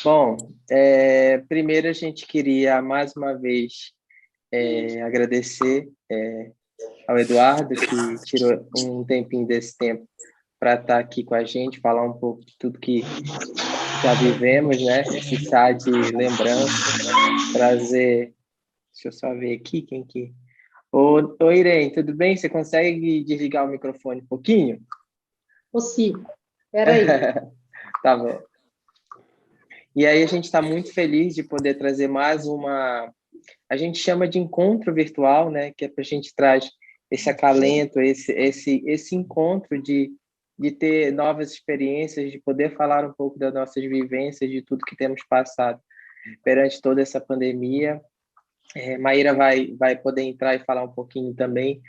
Bom, primeiro a gente queria mais uma vez agradecer ao Eduardo, que tirou um tempinho desse tempo para estar aqui com a gente, falar um pouco de tudo que já vivemos, né? Esse chá de lembrança, trazer. Deixa eu só ver aqui quem que. Ô Irene, tudo bem? Você consegue desligar o microfone um pouquinho? Possível. Espera aí. Tá bom. E aí a gente está muito feliz de poder trazer mais uma, a gente chama de encontro virtual, né? Que é para a gente traz esse acalento, esse encontro de ter novas experiências, de poder falar um pouco das nossas vivências, de tudo que temos passado perante toda essa pandemia. Maíra vai poder entrar e falar um pouquinho também,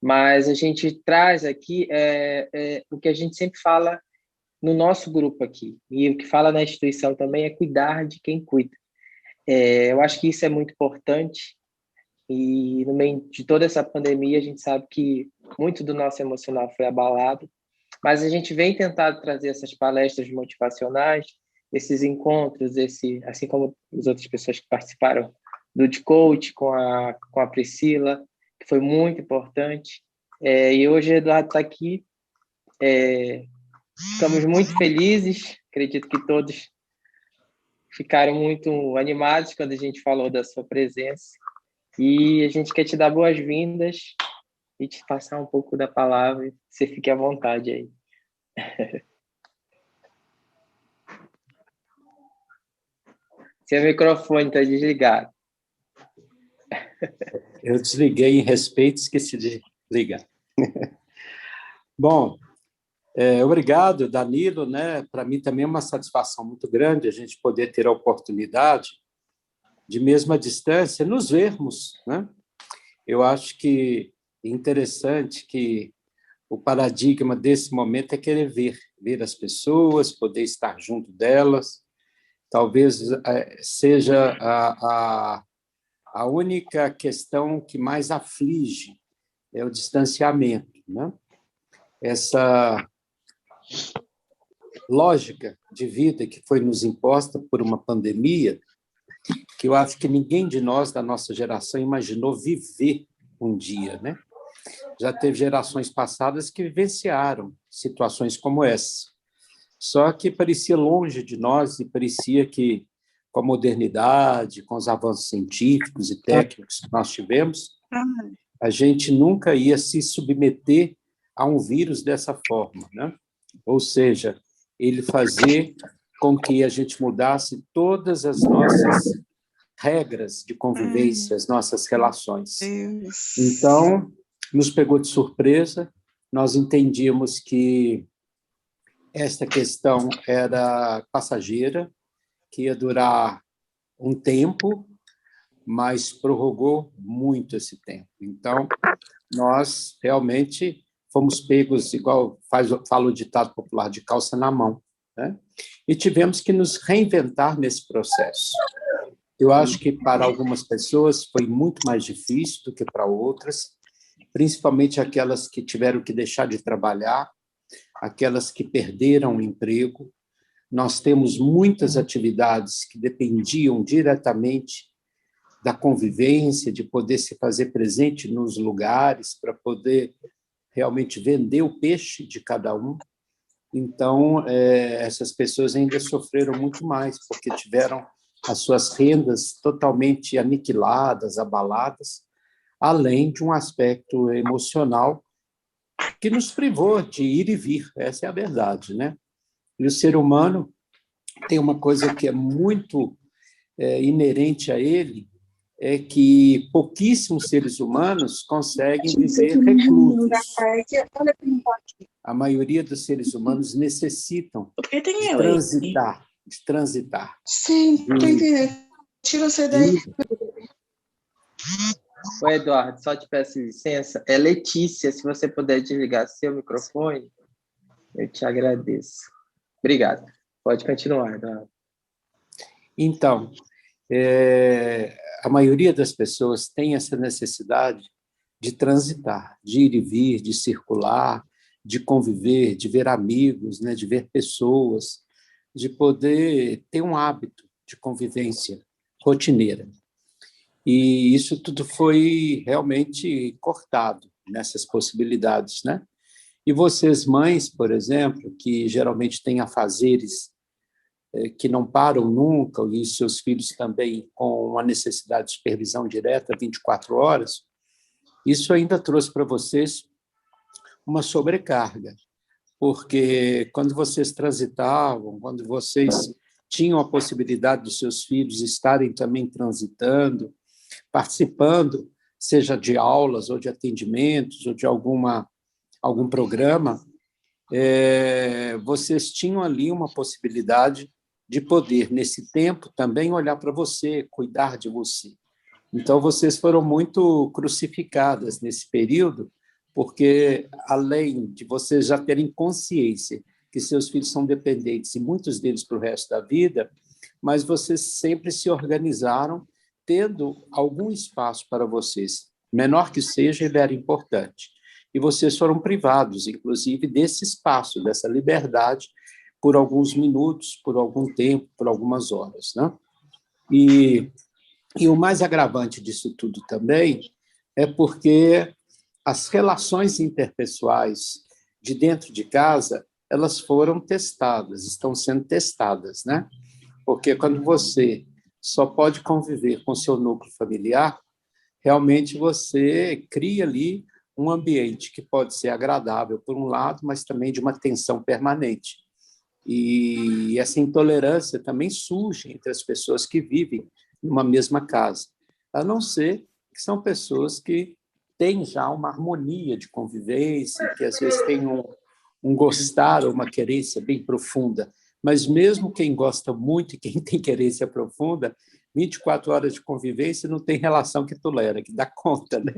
mas a gente traz aqui o que a gente sempre fala no nosso grupo aqui, e o que fala na instituição também é cuidar de quem cuida. Eu acho que isso é muito importante, e no meio de toda essa pandemia, a gente sabe que muito do nosso emocional foi abalado, mas a gente vem tentando trazer essas palestras motivacionais, esses encontros, assim como as outras pessoas que participaram do de coach com a Priscila, que foi muito importante. E hoje o Eduardo está aqui. Estamos muito felizes, acredito que todos ficaram muito animados quando a gente falou da sua presença. E a gente quer te dar boas-vindas e te passar um pouco da palavra. Você fique à vontade aí. Seu microfone está desligado. Eu desliguei em respeito, esqueci de ligar. Bom, obrigado, Danilo, né? Para mim também é uma satisfação muito grande a gente poder ter a oportunidade de, mesmo à distância, nos vermos, né? Eu acho que é interessante que o paradigma desse momento é querer ver as pessoas, poder estar junto delas. Talvez seja a única questão que mais aflige é o distanciamento, né? Essa lógica de vida que foi nos imposta por uma pandemia, que eu acho que ninguém de nós, da nossa geração, imaginou viver um dia, né? Já teve gerações passadas que vivenciaram situações como essa. Só que parecia longe de nós e parecia que, com a modernidade, com os avanços científicos e técnicos que nós tivemos, a gente nunca ia se submeter a um vírus dessa forma, né? Ou seja, ele fazer com que a gente mudasse todas as nossas regras de convivência, as nossas relações. Então, nos pegou de surpresa, nós entendíamos que esta questão era passageira, que ia durar um tempo, mas prorrogou muito esse tempo. Então, nós realmente fomos pegos, igual fala o ditado popular, de calça na mão, né? E tivemos que nos reinventar nesse processo. Eu acho que para algumas pessoas foi muito mais difícil do que para outras, principalmente aquelas que tiveram que deixar de trabalhar, aquelas que perderam o emprego. Nós temos muitas atividades que dependiam diretamente da convivência, de poder se fazer presente nos lugares, para poder realmente vender o peixe de cada um. Então, essas pessoas ainda sofreram muito mais, porque tiveram as suas rendas totalmente aniquiladas, abaladas, além de um aspecto emocional que nos privou de ir e vir, essa é a verdade, né? E o ser humano tem uma coisa que é muito inerente a ele, é que pouquíssimos seres humanos conseguem viver reclusos. A maioria dos seres humanos necessitam de transitar. Sim, entendi. Tira você daí. Oi, Eduardo, só te peço licença. É Letícia, se você puder desligar seu microfone, eu te agradeço. Obrigado. Pode continuar, Eduardo. Então, a maioria das pessoas tem essa necessidade de transitar, de ir e vir, de circular, de conviver, de ver amigos, né, de ver pessoas, de poder ter um hábito de convivência rotineira. E isso tudo foi realmente cortado nessas possibilidades, né? E vocês, mães, por exemplo, que geralmente têm afazeres que não param nunca, e seus filhos também com uma necessidade de supervisão direta 24 horas, isso ainda trouxe para vocês uma sobrecarga, porque quando vocês transitavam, quando vocês tinham a possibilidade dos seus filhos estarem também transitando, participando, seja de aulas ou de atendimentos ou de algum programa, vocês tinham ali uma possibilidade de poder, nesse tempo, também olhar para você, cuidar de você. Então, vocês foram muito crucificadas nesse período, porque, além de vocês já terem consciência que seus filhos são dependentes, e muitos deles para o resto da vida, mas vocês sempre se organizaram tendo algum espaço para vocês. Menor que seja, ele era importante. E vocês foram privados, inclusive, desse espaço, dessa liberdade, por alguns minutos, por algum tempo, por algumas horas, né? E o mais agravante disso tudo também é porque as relações interpessoais de dentro de casa, elas foram testadas, estão sendo testadas, né? Porque quando você só pode conviver com o seu núcleo familiar, realmente você cria ali um ambiente que pode ser agradável, por um lado, mas também de uma tensão permanente. E essa intolerância também surge entre as pessoas que vivem numa mesma casa, a não ser que são pessoas que têm já uma harmonia de convivência, que às vezes têm um gostar ou uma querência bem profunda. Mas mesmo quem gosta muito e quem tem querência profunda, 24 horas de convivência não tem relação que tolera, que dá conta, né?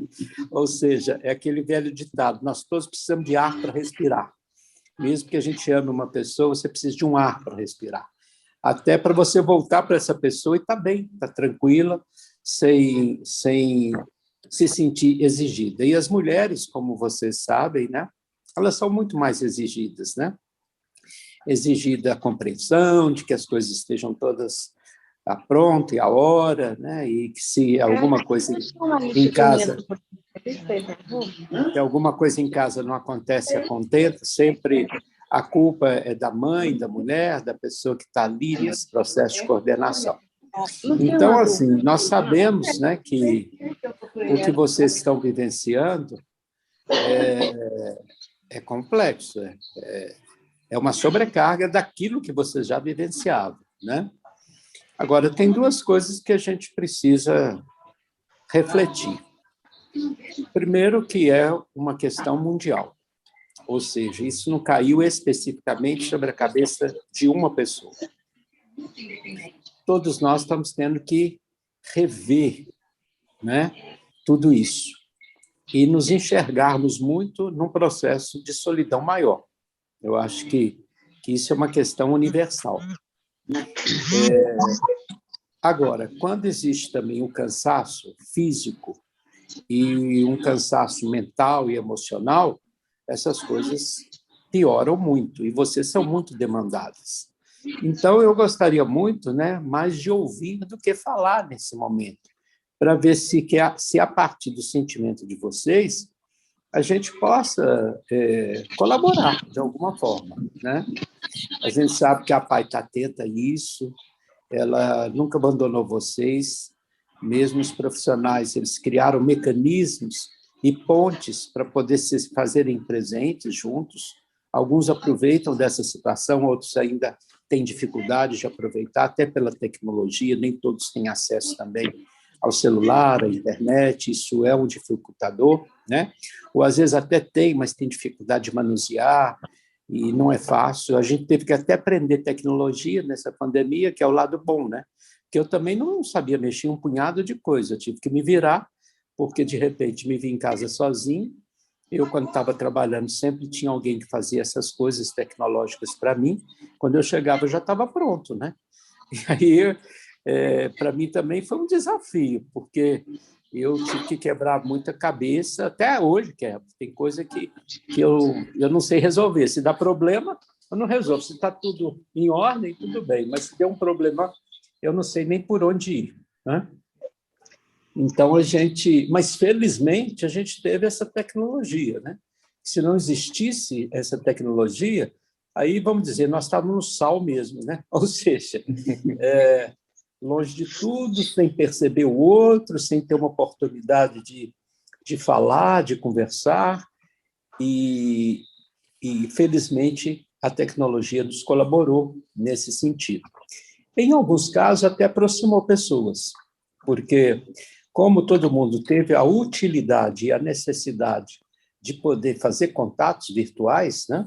Ou seja, é aquele velho ditado, nós todos precisamos de ar para respirar. Mesmo que a gente ame uma pessoa, você precisa de um ar para respirar. Até para você voltar para essa pessoa e estar bem, estar tranquila, sem se sentir exigida. E as mulheres, como vocês sabem, né? Elas são muito mais exigidas, né? Exigida a compreensão de que as coisas estejam todas à pronta e à hora, né? E que se alguma coisa em casa, se alguma coisa em casa não acontece a contento, sempre a culpa é da mãe, da mulher, da pessoa que está ali nesse processo de coordenação. Então, assim, nós sabemos, né, que o que vocês estão vivenciando é complexo, é uma sobrecarga daquilo que vocês já vivenciavam, né? Agora, tem duas coisas que a gente precisa refletir. Primeiro, que é uma questão mundial, ou seja, isso não caiu especificamente sobre a cabeça de uma pessoa. Todos nós estamos tendo que rever, né, tudo isso e nos enxergarmos muito num processo de solidão maior. Eu acho que isso é uma questão universal. Agora, quando existe também um cansaço físico e um cansaço mental e emocional, essas coisas pioram muito, e vocês são muito demandadas. Então, eu gostaria muito, né, mais de ouvir do que falar nesse momento, para ver se a partir do sentimento de vocês, a gente possa colaborar de alguma forma, né? A gente sabe que a PAI está atenta a isso, ela nunca abandonou vocês, mesmo os profissionais, eles criaram mecanismos e pontes para poder se fazerem presentes juntos. Alguns aproveitam dessa situação, outros ainda têm dificuldade de aproveitar, até pela tecnologia, nem todos têm acesso também ao celular, à internet, isso é um dificultador, né? Ou às vezes até tem, mas tem dificuldade de manusear, e não é fácil. A gente teve que até aprender tecnologia nessa pandemia, que é o lado bom, né? Que eu também não sabia mexer um punhado de coisa, eu tive que me virar, porque, de repente, me vi em casa sozinho. Eu, quando estava trabalhando, sempre tinha alguém que fazia essas coisas tecnológicas para mim. Quando eu chegava, eu já estava pronto, né? E aí, para mim, também foi um desafio, porque eu tive que quebrar muita cabeça, até hoje, tem coisa que eu não sei resolver. Se dá problema, eu não resolvo. Se está tudo em ordem, tudo bem, mas se der um problema, eu não sei nem por onde ir, né? Então, mas felizmente, a gente teve essa tecnologia, né? Se não existisse essa tecnologia, aí, vamos dizer, nós estávamos no sal mesmo, né? Ou seja, longe de tudo, sem perceber o outro, sem ter uma oportunidade de falar, de conversar, e felizmente, a tecnologia nos colaborou nesse sentido. Em alguns casos, até aproximou pessoas, porque, como todo mundo teve a utilidade e a necessidade de poder fazer contatos virtuais, né?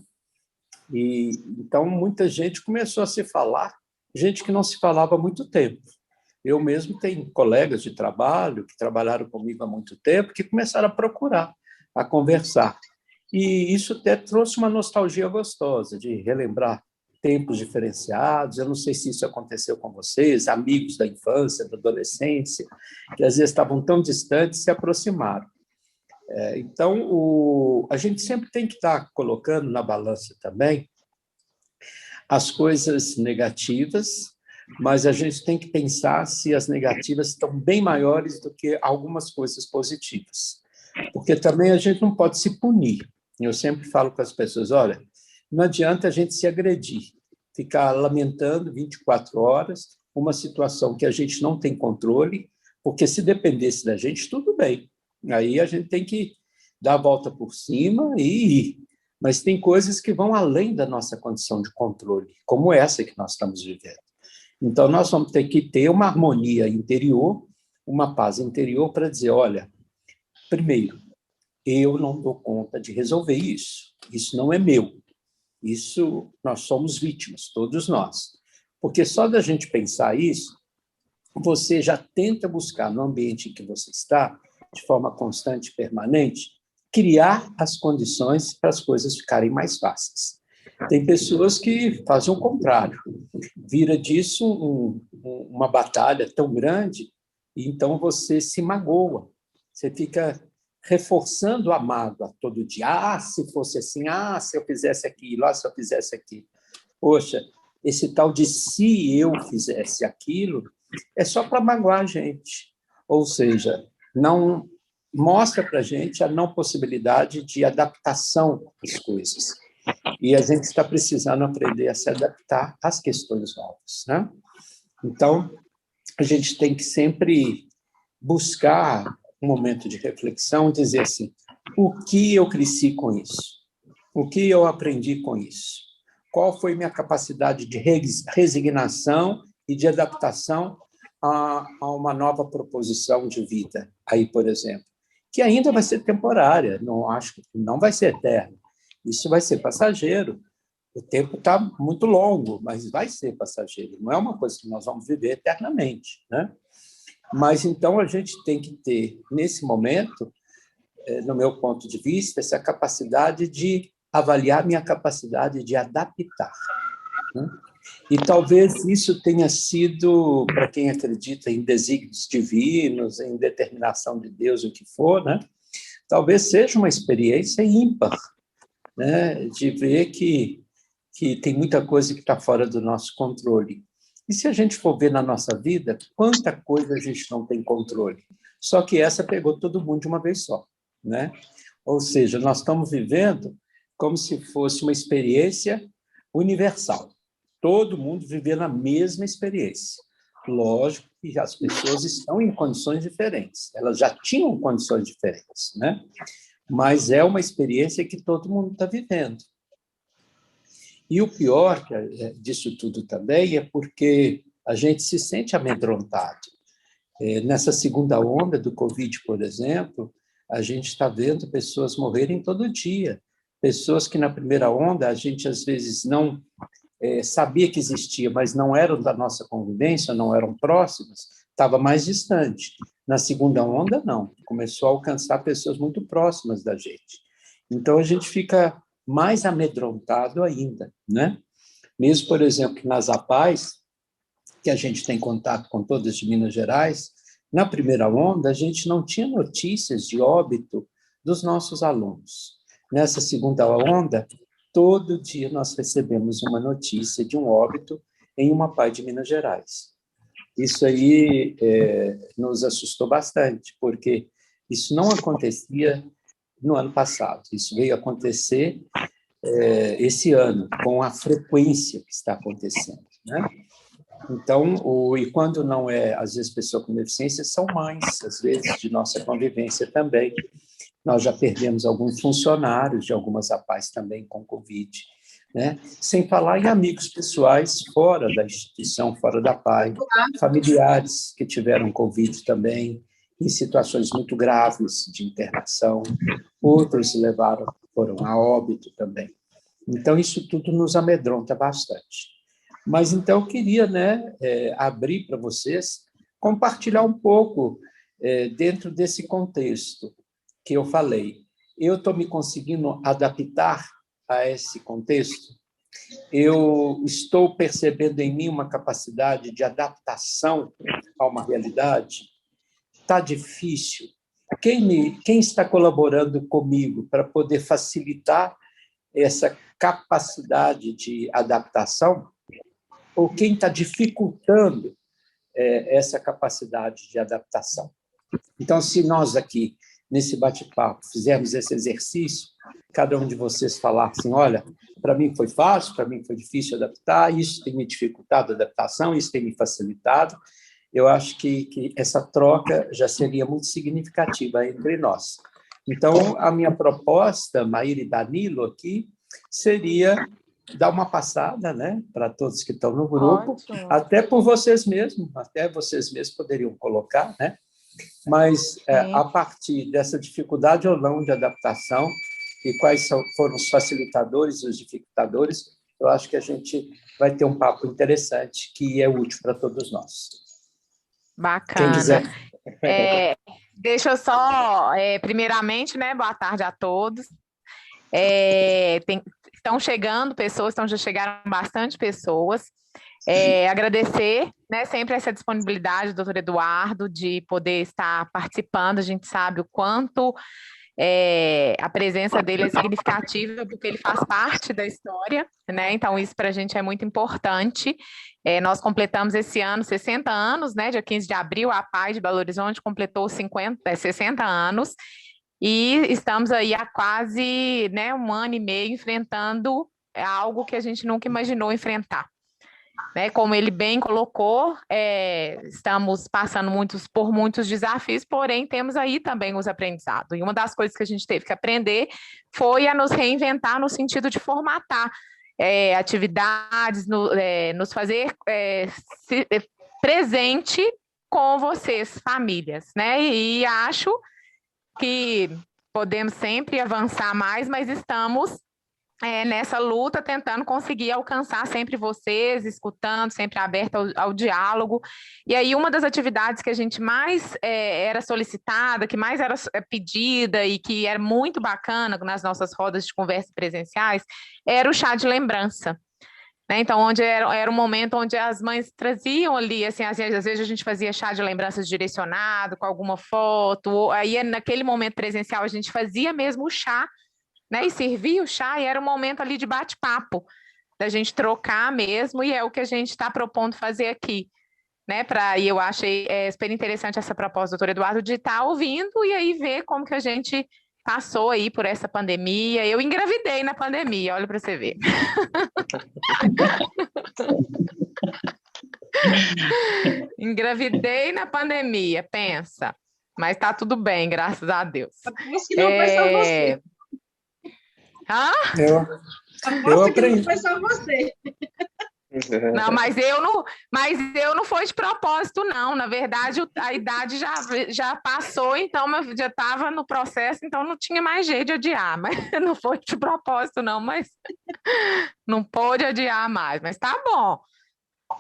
E então muita gente começou a se falar, gente que não se falava há muito tempo. Eu mesmo tenho colegas de trabalho que trabalharam comigo há muito tempo que começaram a procurar, a conversar. E isso até trouxe uma nostalgia gostosa de relembrar tempos diferenciados. Eu não sei se isso aconteceu com vocês, amigos da infância, da adolescência, que às vezes estavam tão distantes, se aproximaram. Então, a gente sempre tem que estar colocando na balança também as coisas negativas, mas a gente tem que pensar se as negativas estão bem maiores do que algumas coisas positivas. Porque também a gente não pode se punir. Eu sempre falo com as pessoas, olha, não adianta a gente se agredir, ficar lamentando 24 horas uma situação que a gente não tem controle, porque se dependesse da gente, tudo bem. Aí a gente tem que dar a volta por cima e ir. Mas tem coisas que vão além da nossa condição de controle, como essa que nós estamos vivendo. Então, nós vamos ter que ter uma harmonia interior, uma paz interior para dizer, olha, primeiro, eu não dou conta de resolver isso. Isso não é meu. Isso, nós somos vítimas, todos nós. Porque só da gente pensar isso, você já tenta buscar no ambiente em que você está, de forma constante e permanente, criar as condições para as coisas ficarem mais fáceis. Tem pessoas que fazem o contrário, vira disso uma batalha tão grande, e então você se magoa, você fica reforçando a mágoa todo dia. Ah, se fosse assim, ah, se eu fizesse aquilo, ah, se eu fizesse aquilo. Poxa, esse tal de se eu fizesse aquilo é só para magoar a gente. Ou seja, não mostra para a gente a não possibilidade de adaptação às coisas. E a gente está precisando aprender a se adaptar às questões novas, né? Então, a gente tem que sempre buscar um momento de reflexão, dizer assim, o que eu cresci com isso? O que eu aprendi com isso? Qual foi minha capacidade de resignação e de adaptação a uma nova proposição de vida? Aí, por exemplo, que ainda vai ser temporária, não acho que não vai ser eterno. Isso vai ser passageiro. O tempo está muito longo, mas vai ser passageiro. Não é uma coisa que nós vamos viver eternamente, né? Mas, então, a gente tem que ter, nesse momento, no meu ponto de vista, essa capacidade de avaliar minha capacidade de adaptar, né? E talvez isso tenha sido, para quem acredita em desígnios divinos, em determinação de Deus, o que for, né? Talvez seja uma experiência ímpar, né? De ver que tem muita coisa que está fora do nosso controle. E se a gente for ver na nossa vida, quanta coisa a gente não tem controle. Só que essa pegou todo mundo de uma vez só, né? Ou seja, nós estamos vivendo como se fosse uma experiência universal. Todo mundo vivendo a mesma experiência. Lógico que as pessoas estão em condições diferentes. Elas já tinham condições diferentes, né? Mas é uma experiência que todo mundo está vivendo. E o pior disso tudo também é porque a gente se sente amedrontado. Nessa segunda onda do Covid, por exemplo, a gente está vendo pessoas morrerem todo dia. Pessoas que na primeira onda a gente às vezes não sabia que existia, mas não eram da nossa convivência, não eram próximas, estava mais distante. Na segunda onda, não. Começou a alcançar pessoas muito próximas da gente. Então, a gente fica mais amedrontado ainda, né? Mesmo, por exemplo, nas APAES, que a gente tem contato com todas de Minas Gerais, na primeira onda, a gente não tinha notícias de óbito dos nossos alunos. Nessa segunda onda, todo dia nós recebemos uma notícia de um óbito em uma APAE de Minas Gerais. Isso aí nos assustou bastante, porque isso não acontecia no ano passado. Isso veio acontecer esse ano, com a frequência que está acontecendo, né? Então, e quando não é, às vezes, pessoa com deficiência, são mães, às vezes, de nossa convivência também. Nós já perdemos alguns funcionários de algumas APAES também com Covid, né? Sem falar em amigos pessoais fora da instituição, fora da APAE, familiares que tiveram Covid também, em situações muito graves de internação, outros foram a óbito também. Então, isso tudo nos amedronta bastante. Mas, então, eu queria, né, abrir para vocês, compartilhar um pouco dentro desse contexto que eu falei. Eu estou me conseguindo adaptar a esse contexto? Eu estou percebendo em mim uma capacidade de adaptação a uma realidade? Está difícil? Quem está colaborando comigo para poder facilitar essa capacidade de adaptação? Ou quem está dificultando essa capacidade de adaptação? Então, se nós aqui, nesse bate-papo, fizermos esse exercício, cada um de vocês falar assim, olha, para mim foi fácil, para mim foi difícil adaptar, isso tem me dificultado a adaptação, isso tem me facilitado, eu acho que essa troca já seria muito significativa entre nós. Então, a minha proposta, Maíra e Danilo aqui, seria dar uma passada, né, para todos que estão no grupo, Ótimo. até vocês mesmos poderiam colocar, né? Mas a partir dessa dificuldade ou não de adaptação e quais foram os facilitadores e os dificultadores, eu acho que a gente vai ter um papo interessante que é útil para todos nós. Bacana. Quem quiser. Deixa eu só, primeiramente, né, boa tarde a todos. Estão chegando pessoas, já chegaram bastante pessoas. Agradecer, né, sempre essa disponibilidade do doutor Eduardo de poder estar participando. A gente sabe o quanto a presença dele é significativa, porque ele faz parte da história, né? Então, isso para a gente é muito importante. Nós completamos esse ano 60 anos, né? Dia 15 de abril, a APAE de Belo Horizonte completou 60 anos. E estamos aí há quase, né, 1 ano e meio enfrentando algo que a gente nunca imaginou enfrentar. Né, como ele bem colocou, estamos passando por muitos desafios, porém temos aí também os aprendizados. E uma das coisas que a gente teve que aprender foi a nos reinventar no sentido de formatar atividades, nos fazer presente com vocês, famílias. Né? E acho que podemos sempre avançar mais, mas estamos nessa luta, tentando conseguir alcançar sempre vocês, escutando, sempre aberto ao diálogo. E aí, uma das atividades que a gente mais era solicitada, que mais era pedida e que era muito bacana nas nossas rodas de conversa presenciais, era o chá de lembrança. Né? Então, onde era um momento onde as mães traziam ali, assim, às vezes a gente fazia chá de lembranças direcionado, com alguma foto, ou aí naquele momento presencial a gente fazia mesmo o chá, né, e servia o chá, e era um momento ali de bate-papo, da gente trocar mesmo, e é o que a gente está propondo fazer aqui, né, e eu achei super interessante essa proposta, doutor Eduardo, de estar ouvindo e aí ver como que a gente passou aí por essa pandemia. Eu engravidei na pandemia, olha para você ver. Engravidei na pandemia, pensa, mas tá tudo bem, graças a Deus. Aposto que não foi só você. Eu aprendi. Não foi só você. Não, mas eu não foi de propósito, não. Na verdade, a idade já passou, então eu já estava no processo, então não tinha mais jeito de adiar. Mas não foi de propósito, não, mas não pôde adiar mais. Mas tá bom.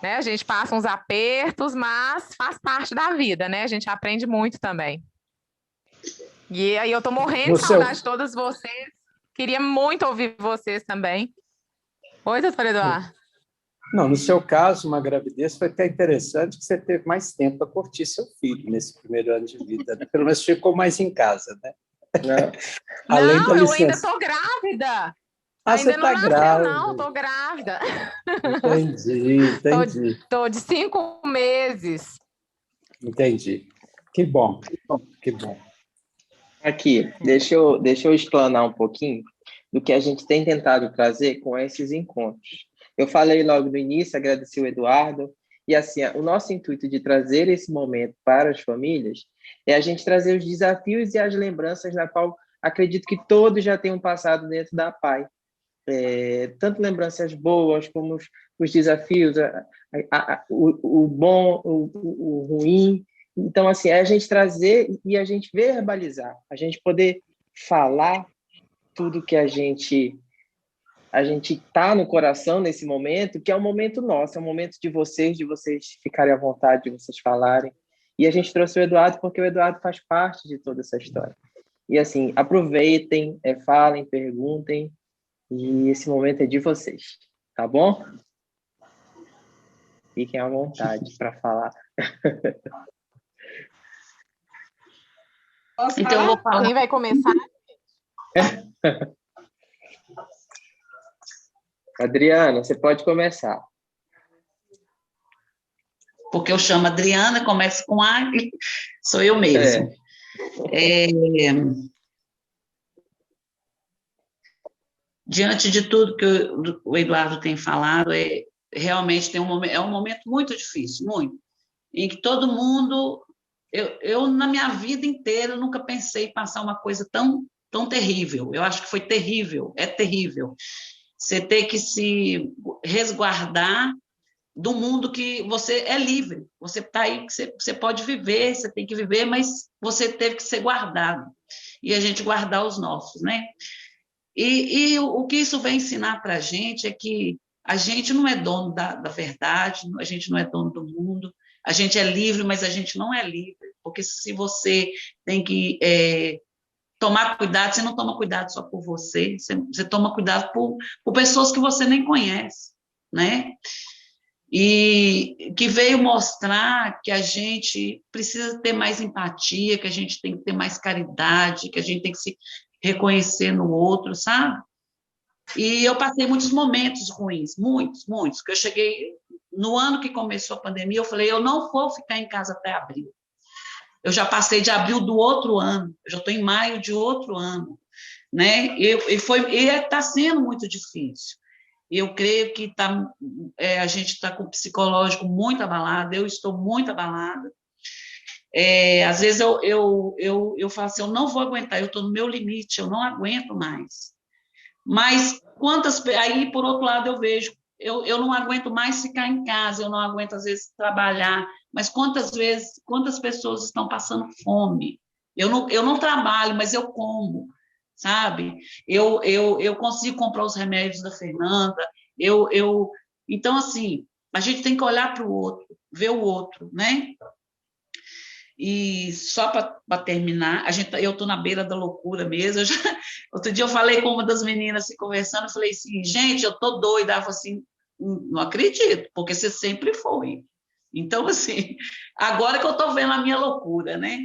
Né? A gente passa uns apertos, mas faz parte da vida, né? A gente aprende muito também. E aí eu tô morrendo de saudade de todas vocês. Queria muito ouvir vocês também. Oi, doutor Eduardo. Não, no seu caso, uma gravidez foi até interessante que você teve mais tempo para curtir seu filho nesse primeiro ano de vida. Né? Pelo menos ficou mais em casa, né? Não, eu ainda estou grávida. Ah, você Ainda não tá nasceu, grávida. não, tô grávida. Entendi. Tô de 5 meses. Entendi. Que bom, que bom. Aqui, deixa eu explanar um pouquinho do que a gente tem tentado trazer com esses encontros. Eu falei logo no início, agradeci o Eduardo, e assim, o nosso intuito de trazer esse momento para as famílias é a gente trazer os desafios e as lembranças na qual acredito que todos já tenham passado dentro da PAI. Tanto lembranças boas como os desafios, o bom, o ruim. Então, assim, é a gente trazer e a gente verbalizar, a gente poder falar tudo que a gente está no coração nesse momento, que é um momento nosso, é um momento de vocês ficarem à vontade, de vocês falarem. E a gente trouxe o Eduardo porque o Eduardo faz parte de toda essa história. E, assim, aproveitem, falem, perguntem, e esse momento é de vocês, tá bom? Fiquem à vontade para falar. Posso Então, eu vou falar. Quem vai começar? Adriana, você pode começar. Porque eu chamo Adriana, começo com A, sou eu mesma. Diante de tudo que o Eduardo tem falado, realmente é um momento muito difícil, muito, em que todo mundo, eu na minha vida inteira nunca pensei em passar uma coisa tão terrível. Eu acho que foi terrível, é terrível. Você ter que se resguardar do mundo que você é livre, você está aí, você pode viver, você tem que viver, mas você teve que ser guardado, e a gente guardar os nossos, né? E o que isso vem ensinar para a gente é que a gente não é dono da verdade, a gente não é dono do mundo, a gente é livre, mas a gente não é livre, porque se você tem que tomar cuidado, você não toma cuidado só por você toma cuidado por pessoas que você nem conhece, né? E que veio mostrar que a gente precisa ter mais empatia, que a gente tem que ter mais caridade, que a gente tem que se reconhecer no outro, sabe? E eu passei muitos momentos ruins, muitos, que eu cheguei, no ano que começou a pandemia, eu falei, eu não vou ficar em casa até abril. Eu já passei de abril do outro ano, eu já estou em maio de outro ano, né? E está sendo muito difícil. Eu creio que a gente está com o psicológico muito abalado, eu estou muito abalada. Às vezes eu falo assim, eu não vou aguentar, eu estou no meu limite, eu não aguento mais. Mas aí, por outro lado, eu vejo, eu não aguento mais ficar em casa, eu não aguento, às vezes, trabalhar, mas quantas pessoas estão passando fome? Eu não trabalho, mas eu como, sabe? Eu consigo comprar os remédios da Fernanda, então, assim, a gente tem que olhar para o outro, ver o outro, né? E só para terminar, eu estou na beira da loucura mesmo. Outro dia eu falei com uma das meninas assim, conversando, eu falei assim, gente, eu estou doida. Ela falou assim, não acredito, porque você sempre foi. Então, assim, agora que eu estou vendo a minha loucura, né?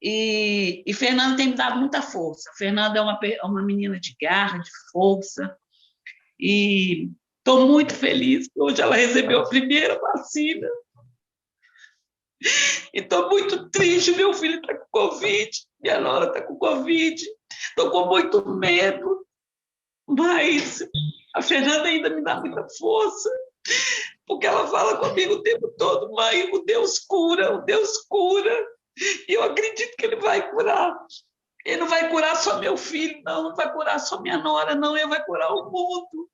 E Fernanda tem me dado muita força. Fernanda é uma menina de garra, de força, e estou muito feliz. Hoje ela recebeu a primeira vacina. E estou muito triste, meu filho está com Covid, minha nora está com Covid, estou com muito medo, mas a Fernanda ainda me dá muita força, porque ela fala comigo o tempo todo, mãe, o Deus cura, e eu acredito que ele vai curar. Ele não vai curar só meu filho, não vai curar só minha nora, não, ele vai curar o mundo,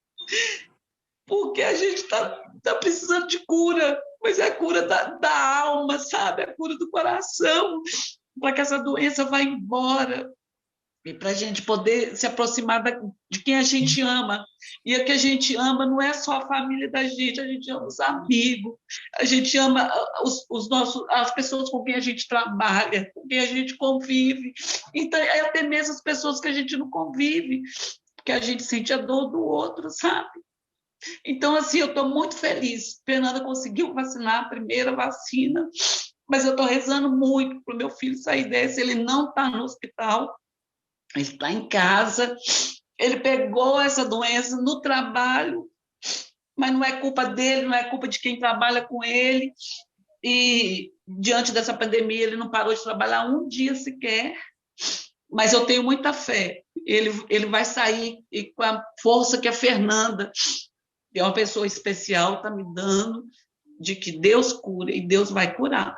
porque a gente está precisando de cura, mas é a cura da alma, sabe? A cura do coração, para que essa doença vá embora e para a gente poder se aproximar de quem a gente ama. E o que a gente ama não é só a família da gente ama os amigos, a gente ama as pessoas com quem a gente trabalha, com quem a gente convive. Então, é até mesmo as pessoas que a gente não convive, porque a gente sente a dor do outro, sabe? Então, assim, eu estou muito feliz. Fernanda conseguiu vacinar a primeira vacina, mas eu estou rezando muito para o meu filho sair desse. Ele não está no hospital, ele está em casa, Ele pegou essa doença no trabalho, mas não é culpa dele, não é culpa de quem trabalha com ele. E, diante dessa pandemia, ele não parou de trabalhar um dia sequer. Mas eu tenho muita fé. Ele vai sair e com a força que a Fernanda, que é uma pessoa especial, está me dando, de que Deus cura e Deus vai curar.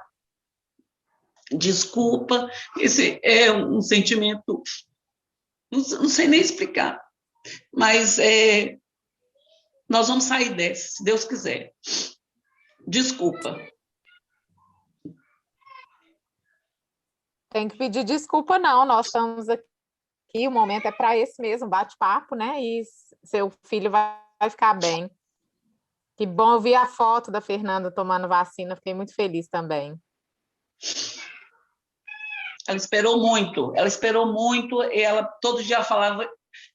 Desculpa, esse é um sentimento, não sei nem explicar, mas nós vamos sair dessa, se Deus quiser. Desculpa. Tem que pedir desculpa, não. Nós estamos aqui, o momento é para esse mesmo bate-papo, né? E seu filho vai ficar bem. Que bom, eu vi a foto da Fernanda tomando vacina, fiquei muito feliz também. Ela esperou muito, e ela todo dia falava,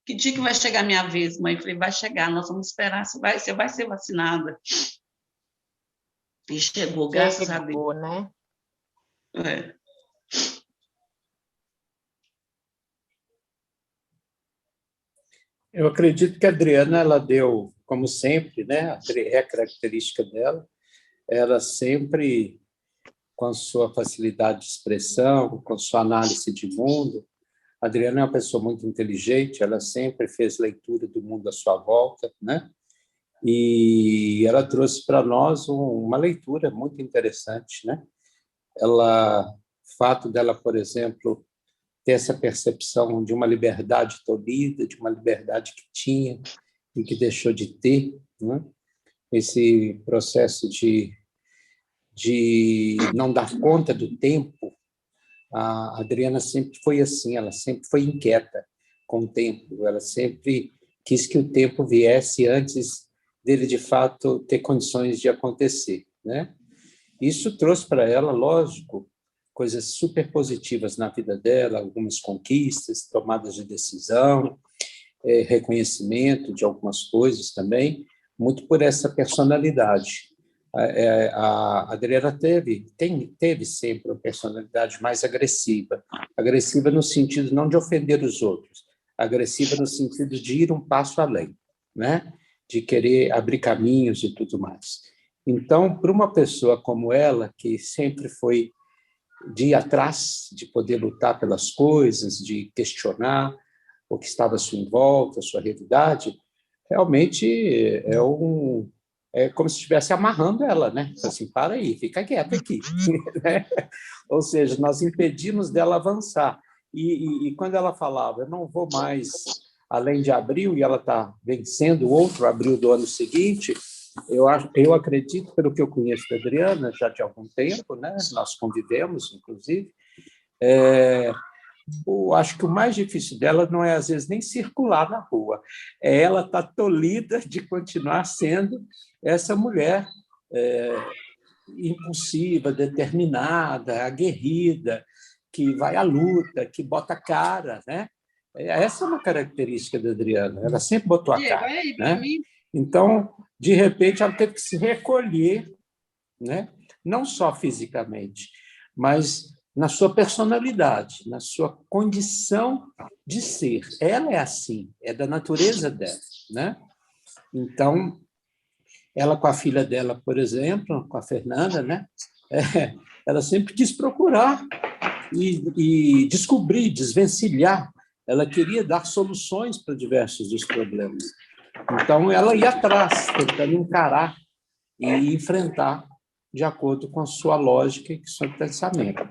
que dia que vai chegar a minha vez, mãe? Eu falei, vai chegar, nós vamos esperar, você vai ser vacinada. E chegou, graças a Deus. Né? Eu acredito que a Adriana, ela deu, como sempre, né, a característica dela, ela sempre, com sua facilidade de expressão, com sua análise de mundo. A Adriana é uma pessoa muito inteligente, ela sempre fez leitura do mundo à sua volta, né? E ela trouxe para nós uma leitura muito interessante, né? O fato dela, por exemplo, ter essa percepção de uma liberdade tolhida, de uma liberdade que tinha e que deixou de ter, né? Esse processo de não dar conta do tempo. A Adriana sempre foi assim, ela sempre foi inquieta com o tempo, ela sempre quis que o tempo viesse antes dele, de fato, ter condições de acontecer, né? Isso trouxe para ela, lógico, coisas super positivas na vida dela, algumas conquistas, tomadas de decisão, reconhecimento de algumas coisas também, muito por essa personalidade. A Adriana teve sempre uma personalidade mais agressiva no sentido não de ofender os outros, agressiva no sentido de ir um passo além, né? De querer abrir caminhos e tudo mais. Então, para uma pessoa como ela, que sempre foi de ir atrás, de poder lutar pelas coisas, de questionar o que estava à sua volta, a sua realidade, realmente é como se estivesse amarrando ela, né? Assim, para aí, fica quieta aqui. Ou seja, nós impedimos dela avançar. E quando ela falava, eu não vou mais além de abril, e ela está vencendo o outro abril do ano seguinte, eu acredito, pelo que eu conheço da Adriana, já de algum tempo, né? Nós convivemos, inclusive, eu acho que o mais difícil dela não é, às vezes, nem circular na rua, é ela estar tolhida de continuar sendo essa mulher impulsiva, determinada, aguerrida, que vai à luta, que bota a cara, né? Essa é uma característica da Adriana, ela sempre botou a cara, né? Então, de repente, ela teve que se recolher, né? Não só fisicamente, mas na sua personalidade, na sua condição de ser. Ela é assim, é da natureza dela, né? Então, ela com a filha dela, por exemplo, com a Fernanda, né? Ela sempre quis procurar e descobrir, desvencilhar. Ela queria dar soluções para diversos dos problemas. Então, ela ia atrás, tentando encarar e enfrentar de acordo com a sua lógica e com o seu pensamento.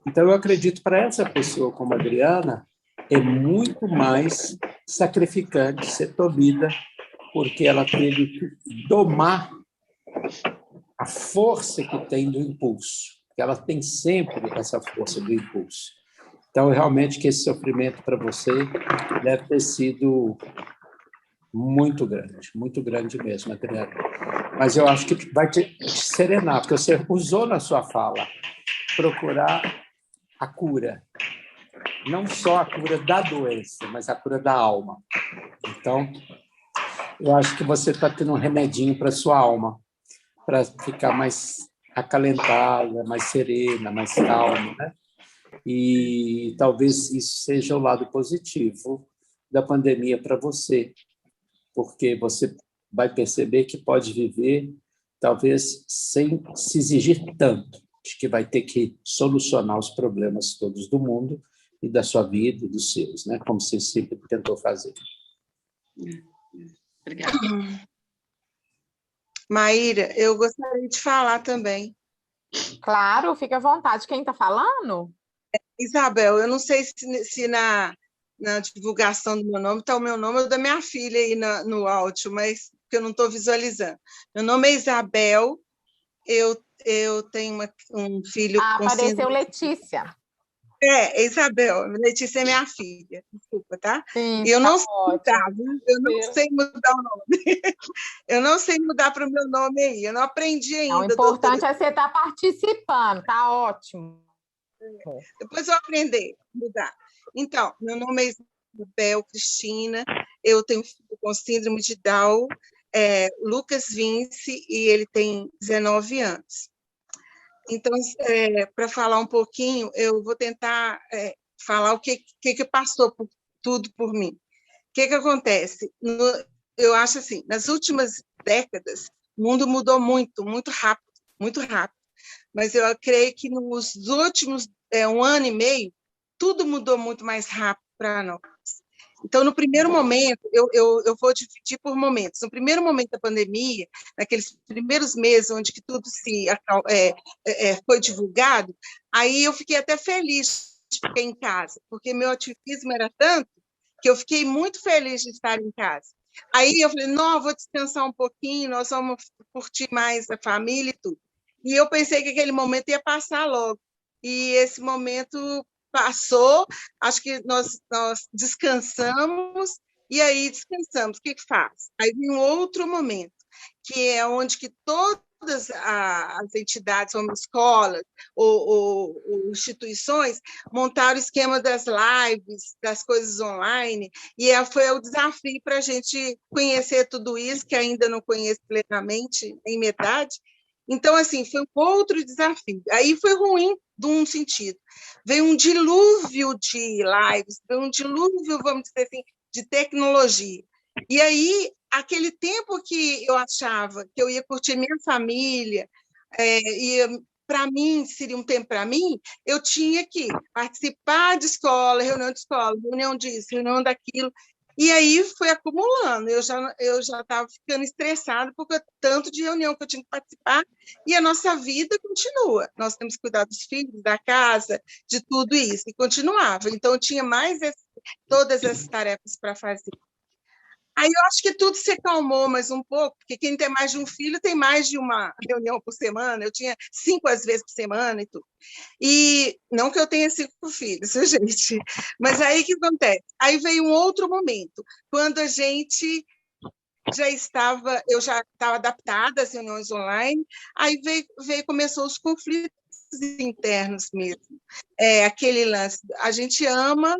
Então, eu acredito que para essa pessoa como a Adriana, é muito mais sacrificante ser tolhida, porque ela teve que domar a força que tem do impulso, porque ela tem sempre essa força do impulso. Então, realmente, que esse sofrimento para você deve ter sido muito grande mesmo, Adriana. Mas eu acho que vai te serenar, porque você usou na sua fala procurar a cura, não só a cura da doença, mas a cura da alma. Então, eu acho que você está tendo um remedinho para a sua alma, para ficar mais acalentada, mais serena, mais calma, né? E talvez isso seja o lado positivo da pandemia para você, porque você vai perceber que pode viver, talvez, sem se exigir tanto, de que vai ter que solucionar os problemas todos do mundo e da sua vida e dos seus, né? Como você sempre tentou fazer. Obrigada. Maíra, eu gostaria de falar também. Claro, fica à vontade. Quem está falando? Isabel, eu não sei se na divulgação do meu nome está o meu nome ou da minha filha aí no áudio, mas que eu não estou visualizando. Meu nome é Isabel, eu tenho um filho com Apareceu síndrome... Letícia. Isabel, Letícia é minha filha, desculpa, tá? Sim, E eu não sei ótimo. mudar, viu? Eu não sei mudar o nome. Eu não sei mudar para o meu nome aí, eu não aprendi ainda. Não, o importante é você estar participando, tá ótimo. Depois eu aprender a mudar. Então, meu nome é Isabel Cristina, eu tenho um filho com síndrome de Down, Lucas Vince, e ele tem 19 anos. Então, para falar um pouquinho, eu vou tentar falar o que passou tudo por mim. O que acontece? Eu acho assim, nas últimas décadas, o mundo mudou muito, muito rápido, muito rápido. Mas eu creio que nos últimos 1 ano e meio, tudo mudou muito mais rápido para nós. Então, no primeiro momento, eu vou dividir por momentos. No primeiro momento da pandemia, naqueles primeiros meses onde que tudo foi divulgado, aí eu fiquei até feliz de ficar em casa, porque meu ativismo era tanto que eu fiquei muito feliz de estar em casa. Aí eu falei, não, eu vou descansar um pouquinho, nós vamos curtir mais a família e tudo. E eu pensei que aquele momento ia passar logo. E esse momento passou, acho que nós descansamos, e aí descansamos. O que faz? Aí vem um outro momento, que é onde que todas as entidades, como escolas ou instituições, montaram o esquema das lives, das coisas online, e foi o desafio para a gente conhecer tudo isso, que ainda não conheço plenamente, em metade. Então, assim, foi um outro desafio. Aí foi ruim de um sentido. Veio um dilúvio de lives, veio um dilúvio, vamos dizer assim, de tecnologia. E aí, aquele tempo que eu achava que eu ia curtir minha família, para mim, seria um tempo para mim, eu tinha que participar de escola, reunião disso, reunião daquilo. E aí foi acumulando, eu já estava ficando estressada porque tanto de reunião que eu tinha que participar, e a nossa vida continua. Nós temos que cuidar dos filhos, da casa, de tudo isso, e continuava. Então, eu tinha mais todas essas tarefas para fazer. Aí eu acho que tudo se acalmou mais um pouco, porque quem tem mais de um filho tem mais de uma reunião por semana, eu tinha 5 às vezes por semana e tudo. E não que eu tenha 5 filhos, gente, mas aí o que acontece? Aí veio um outro momento, quando a gente eu já estava adaptada às reuniões online, aí começou os conflitos internos mesmo. Aquele lance, a gente ama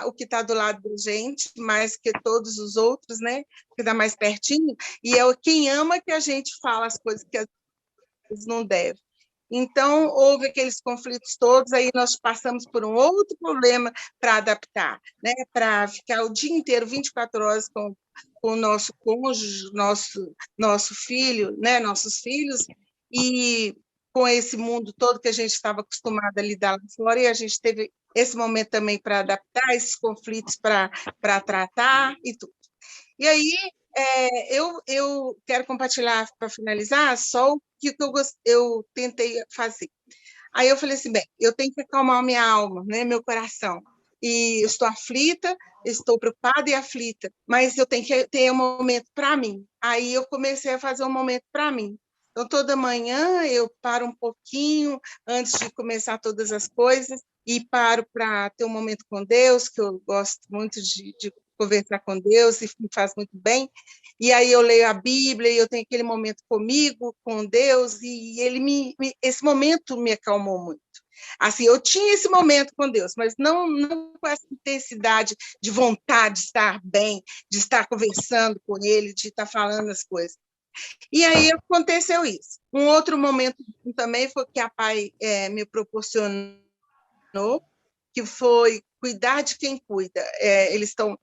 o que está do lado da gente, mais que todos os outros, né? Que está mais pertinho, e é quem ama que a gente fala as coisas que às vezes não deve. Então, houve aqueles conflitos todos, aí nós passamos por um outro problema para adaptar, né? Para ficar o dia inteiro, 24 horas com o nosso cônjuge, nosso filho, né? Nossos filhos, e com esse mundo todo que a gente estava acostumado a lidar lá fora, e a gente teve esse momento também para adaptar esses conflitos, para tratar e tudo. E aí, eu quero compartilhar, para finalizar, só o que eu tentei fazer. Aí eu falei assim, bem, eu tenho que acalmar minha alma, né, meu coração, e eu estou aflita, estou preocupada e aflita, mas eu tenho que ter um momento para mim. Aí eu comecei a fazer um momento para mim. Então, toda manhã eu paro um pouquinho antes de começar todas as coisas e paro para ter um momento com Deus, que eu gosto muito de conversar com Deus e me faz muito bem. E aí eu leio a Bíblia e eu tenho aquele momento comigo, com Deus, e esse momento me acalmou muito. Assim, eu tinha esse momento com Deus, mas não com essa intensidade de vontade de estar bem, de estar conversando com Ele, de estar falando as coisas. E aí aconteceu isso. Um outro momento também foi que a PAI me proporcionou, que foi cuidar de quem cuida. Eles estão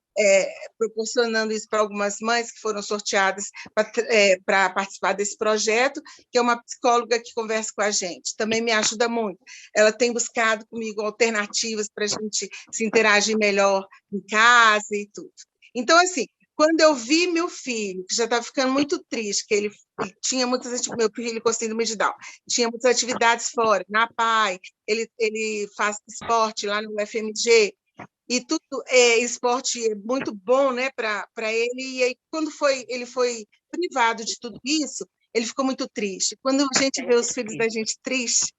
proporcionando isso para algumas mães que foram sorteadas para participar desse projeto, que é uma psicóloga que conversa com a gente. Também me ajuda muito. Ela tem buscado comigo alternativas para a gente se interagir melhor em casa e tudo. Então, assim, quando eu vi meu filho, que já estava ficando muito triste, que ele tinha muitas atividades, meu filho com síndrome de Down, tinha muitas atividades fora, na PAI, ele faz esporte lá no UFMG, e tudo esporte é muito bom, né, para ele, e aí quando ele foi privado de tudo isso, ele ficou muito triste. Quando a gente vê os filhos da gente triste,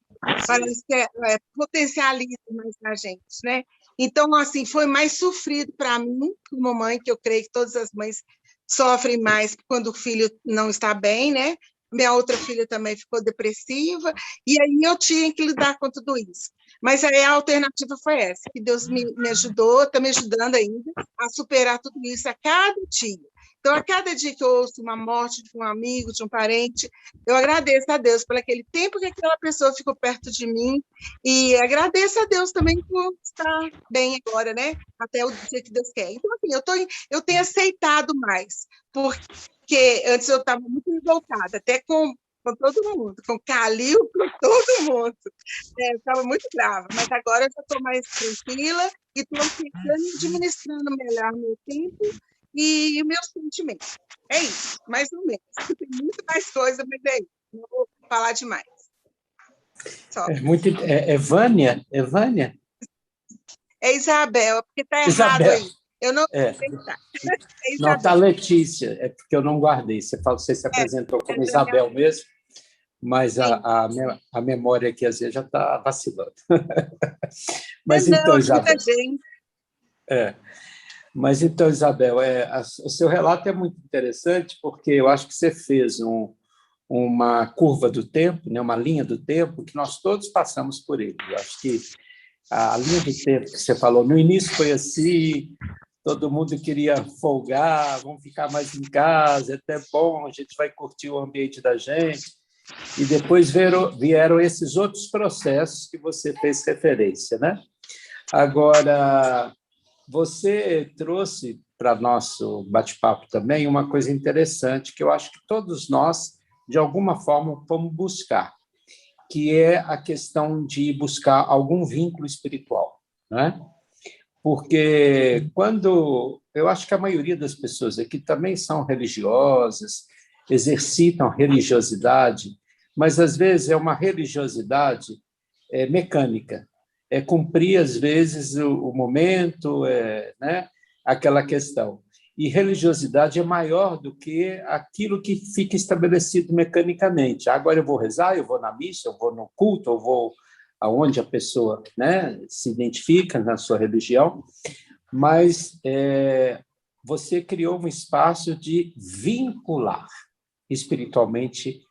parece que potencializa mais na gente, né? Então, assim, foi mais sofrido para mim, como mãe, que eu creio que todas as mães sofrem mais quando o filho não está bem, né? Minha outra filha também ficou depressiva, e aí eu tinha que lidar com tudo isso. Mas aí a alternativa foi essa, que Deus me ajudou, está me ajudando ainda a superar tudo isso a cada dia. Então, a cada dia que eu ouço uma morte de um amigo, de um parente, eu agradeço a Deus por aquele tempo que aquela pessoa ficou perto de mim, e agradeço a Deus também por estar bem agora, né? Até o dia que Deus quer. Então, assim, eu tenho aceitado mais, porque antes eu estava muito revoltada, até com todo mundo, com o Calil, com todo mundo. Eu estava muito brava, mas agora eu já estou mais tranquila e estou administrando melhor meu tempo e meus sentimentos. É isso, mais ou menos. Tem muito mais coisa, mas é isso. Não vou falar demais. Só. É Vânia? É Vânia? É Isabel, porque está errado aí. Eu não vou tentar. Não, está Letícia, é porque eu não guardei. Você se apresentou como Isabel mesmo, mas a memória aqui, às vezes, já está vacilando. Mas então, Isabel... Mas então, Isabel, o seu relato é muito interessante, porque eu acho que você fez uma curva do tempo, né, uma linha do tempo, que nós todos passamos por ele. Eu acho que a linha do tempo que você falou, no início foi assim, todo mundo queria folgar, vamos ficar mais em casa, é até bom, a gente vai curtir o ambiente da gente. E depois vieram esses outros processos que você fez referência, né? Agora, você trouxe para nosso bate-papo também uma coisa interessante que eu acho que todos nós, de alguma forma, vamos buscar, que é a questão de buscar algum vínculo espiritual, né? Porque eu acho que a maioria das pessoas aqui também são religiosas, exercitam religiosidade, mas às vezes é uma religiosidade mecânica, cumprir às vezes o momento, né? Aquela questão. E religiosidade é maior do que aquilo que fica estabelecido mecanicamente. Agora eu vou rezar, eu vou na missa, eu vou no culto, eu vou aonde a pessoa, né, se identifica na sua religião, mas você criou um espaço de vincular espiritualmente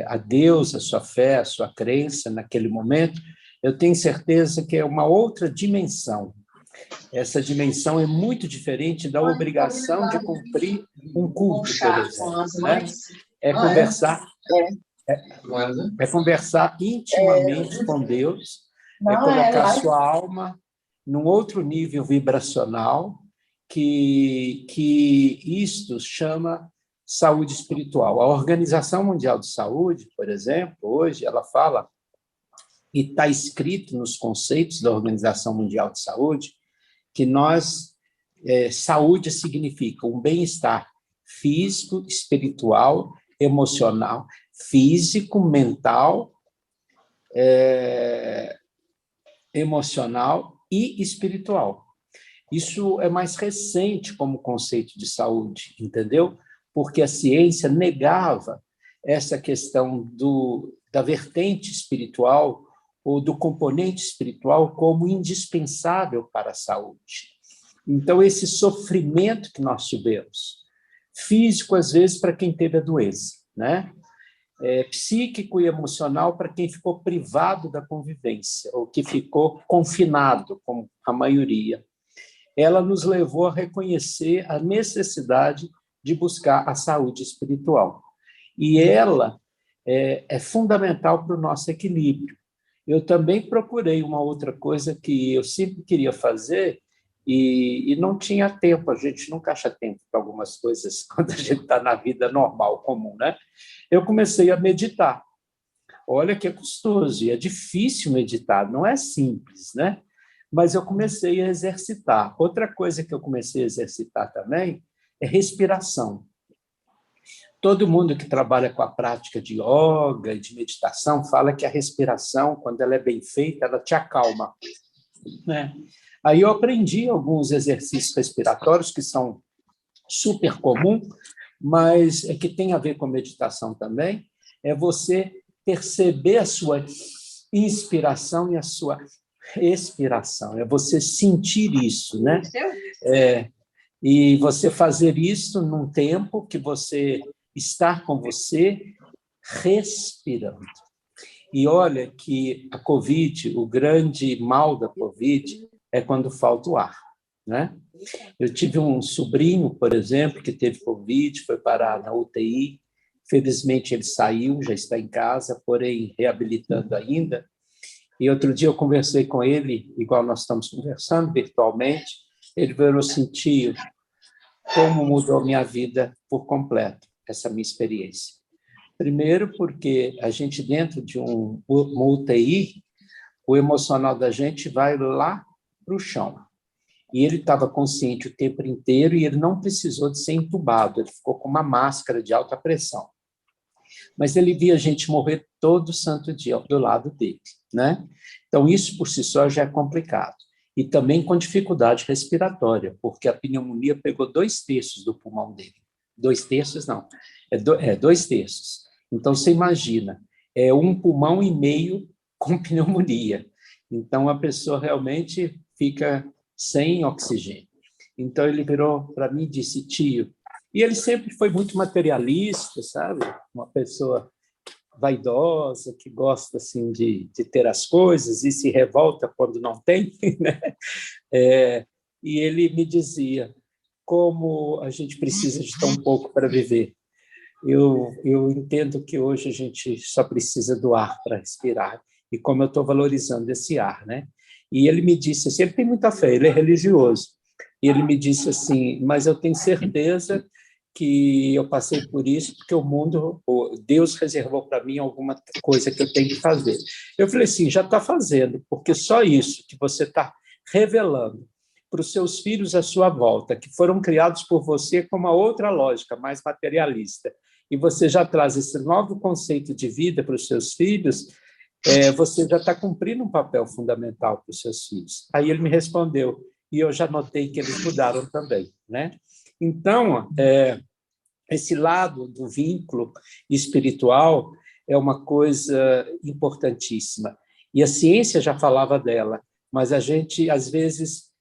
a Deus, a sua fé, a sua crença naquele momento. Eu tenho certeza que é uma outra dimensão. Essa dimensão é muito diferente da obrigação de cumprir um culto, por exemplo, né? Conversar intimamente com Deus, colocar sua alma num outro nível vibracional, que isto chama saúde espiritual. A Organização Mundial de Saúde, por exemplo, hoje ela fala, e está escrito nos conceitos da Organização Mundial de Saúde, que saúde significa um bem-estar físico, espiritual, emocional, físico, mental, emocional e espiritual. Isso é mais recente como conceito de saúde, entendeu? Porque a ciência negava essa questão da vertente espiritual ou do componente espiritual como indispensável para a saúde. Então, esse sofrimento que nós tivemos, físico, às vezes, para quem teve a doença, né? Psíquico e emocional para quem ficou privado da convivência, ou que ficou confinado, como a maioria. Ela nos levou a reconhecer a necessidade de buscar a saúde espiritual. E ela é fundamental para o nosso equilíbrio. eu também procurei uma outra coisa que eu sempre queria fazer e não tinha tempo. A gente nunca acha tempo para algumas coisas quando a gente está na vida normal, comum, né? Eu comecei a meditar. Olha que é custoso e é difícil meditar, não é simples, né? Mas eu comecei a exercitar. Outra coisa que eu comecei a exercitar também é respiração. Todo mundo que trabalha com a prática de yoga e de meditação fala que a respiração, quando ela é bem feita, ela te acalma, né? Aí eu aprendi alguns exercícios respiratórios que são super comuns, mas é que tem a ver com meditação também, é você perceber a sua inspiração e a sua expiração, é você sentir isso, né? E você fazer isso num tempo que você está com você respirando. E olha que a Covid, o grande mal da Covid é quando falta o ar, né? Eu tive um sobrinho, por exemplo, que teve Covid, foi parar na UTI. Felizmente, ele saiu, já está em casa, porém reabilitando ainda. E outro dia eu conversei com ele, igual nós estamos conversando virtualmente, ele virou assim, tio, como mudou minha vida por completo, essa minha experiência. Primeiro, porque a gente, dentro de uma UTI, o emocional da gente vai lá para o chão. E ele estava consciente o tempo inteiro e ele não precisou de ser entubado, ele ficou com uma máscara de alta pressão. Mas ele via a gente morrer todo santo dia do lado dele, né? Então, isso por si só já é complicado. E também com dificuldade respiratória, porque a pneumonia pegou 2/3 do pulmão dele. 2/3 não, 2/3. Então, você imagina, é 1,5 pulmão com pneumonia. Então, a pessoa realmente fica sem oxigênio. Então, ele virou para mim e disse, tio, e ele sempre foi muito materialista, sabe? Uma pessoa vaidosa, que gosta assim, de ter as coisas e se revolta quando não tem, né? E ele me dizia como a gente precisa de tão pouco para viver. Eu entendo que hoje a gente só precisa do ar para respirar, e como eu estou valorizando esse ar, né? E ele me disse, assim, ele tem muita fé, ele é religioso, e ele me disse assim, mas eu tenho certeza que eu passei por isso porque o mundo, Deus reservou para mim alguma coisa que eu tenho que fazer. Eu falei assim, já está fazendo, porque só isso que você está revelando para os seus filhos à sua volta, que foram criados por você com uma outra lógica, mais materialista, e você já traz esse novo conceito de vida para os seus filhos, você já está cumprindo um papel fundamental para os seus filhos. Aí ele me respondeu, e eu já notei que eles mudaram também, né? Então, esse lado do vínculo espiritual é uma coisa importantíssima. E a ciência já falava dela, mas a gente, às vezes,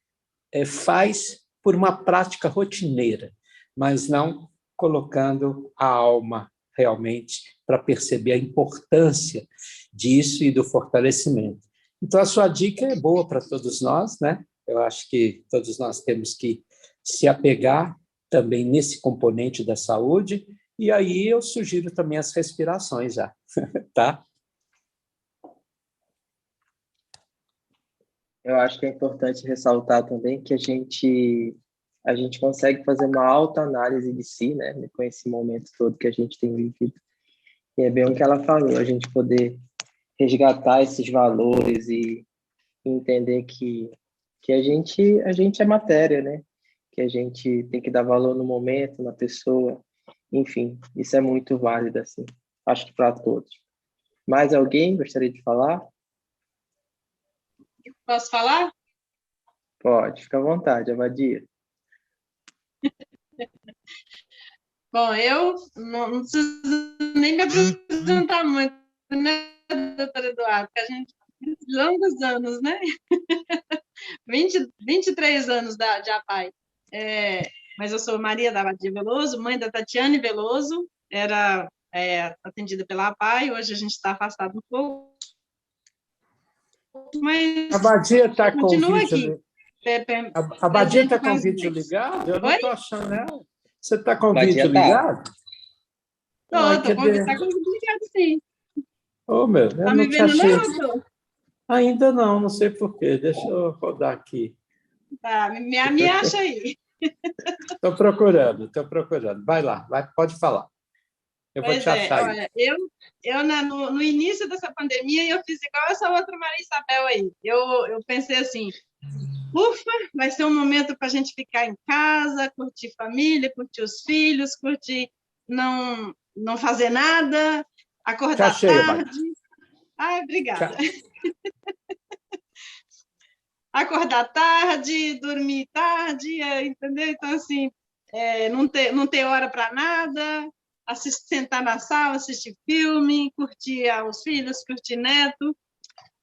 faz por uma prática rotineira, mas não colocando a alma realmente para perceber a importância disso e do fortalecimento. Então, a sua dica é boa para todos nós, né? Eu acho que todos nós temos que se apegar também nesse componente da saúde, e aí eu sugiro também as respirações já, tá? Eu acho que é importante ressaltar também que a gente consegue fazer uma autoanálise de si, né, com esse momento todo que a gente tem vivido. E é bem o que ela falou, a gente poder resgatar esses valores e entender que a gente é matéria, né? Que a gente tem que dar valor no momento, na pessoa. Enfim, isso é muito válido, assim. Acho que para todos. Mais alguém gostaria de falar? Posso falar? Pode, fica à vontade, Abadia. Bom, eu não preciso nem me apresentar muito, né, doutora Eduardo? Porque a gente tem longos anos, né? 23 anos de APAI. Mas eu sou Maria da Abadia Veloso, mãe da Tatiane Veloso, era atendida pela APAI, hoje a gente está afastado um pouco, mas A Abadia está com continua o aqui. A Abadia está com o vídeo ligado? Eu não estou achando ela. Você está com o vídeo ligado? Estou com o vídeo ligado, sim. Oh, meu, eu Está não me te vendo, achei. não? Ainda não, não sei por quê. Deixa eu rodar aqui. Tá, me acha aí. Estou procurando. Vai lá, pode falar. Eu vou Pois te é, achar aí. olha, no início dessa pandemia, eu fiz igual essa outra Maria Isabel aí. Eu pensei assim, ufa, vai ser um momento para a gente ficar em casa, curtir família, curtir os filhos, curtir não fazer nada, Te acordar achei, Maria. tarde. Ai, obrigada. Te- Acordar tarde, dormir tarde, entendeu? Então, assim, não ter hora para nada, sentar na sala, assistir filme, curtir os filhos, curtir neto.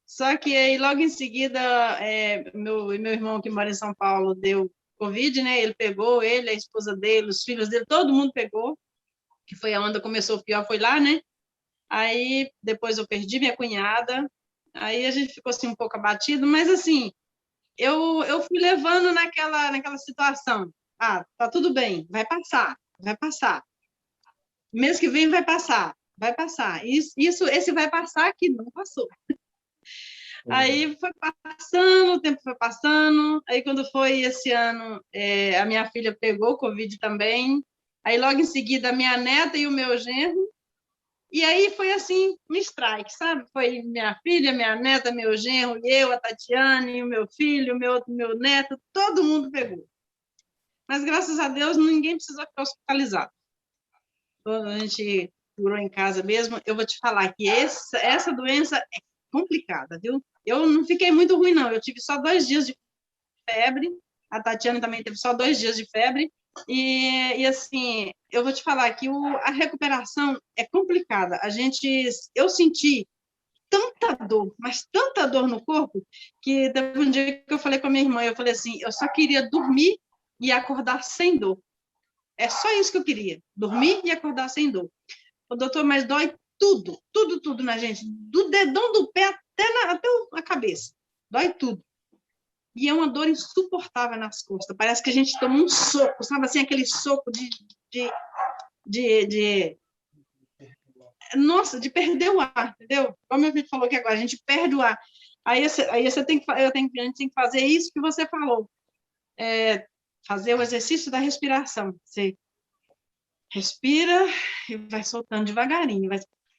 Só que aí, logo em seguida, meu irmão que mora em São Paulo deu Covid, né? Ele pegou, a esposa dele, os filhos dele, todo mundo pegou, que foi a onda começou pior, foi lá, né? Aí, depois eu perdi minha cunhada, aí a gente ficou assim um pouco abatido, mas assim, eu fui levando naquela situação. Ah, tá tudo bem, vai passar, vai passar. Mês que vem vai passar, vai passar. Esse vai passar que não passou. Aí foi passando, o tempo foi passando. Aí, quando foi esse ano, a minha filha pegou Covid também. Aí, logo em seguida, a minha neta e o meu genro. E aí foi assim, um strike, sabe? Foi minha filha, minha neta, meu genro, eu, a Tatiane, o meu filho, meu neto, todo mundo pegou. Mas, graças a Deus, ninguém precisou ficar hospitalizado. A gente curou em casa mesmo. Eu vou te falar que essa doença é complicada, viu? Eu não fiquei muito ruim, não. Eu tive só 2 dias de febre. A Tatiana também teve só 2 dias de febre. E assim, eu vou te falar que a recuperação é complicada. Eu senti tanta dor, mas tanta dor no corpo, que teve um dia que eu falei com a minha irmã, eu falei assim, eu só queria dormir e acordar sem dor. É só isso que eu queria, dormir e acordar sem dor. O doutor, mas dói tudo, tudo, tudo na gente, do dedão do pé até a cabeça. Dói tudo. E é uma dor insuportável nas costas. Parece que a gente toma um soco, sabe assim, aquele soco nossa, de perder o ar, entendeu? Como meu filho falou que agora, a gente perde o ar. Aí você tem a gente tem que fazer isso que você falou. Fazer o exercício da respiração. Você respira e vai soltando devagarinho.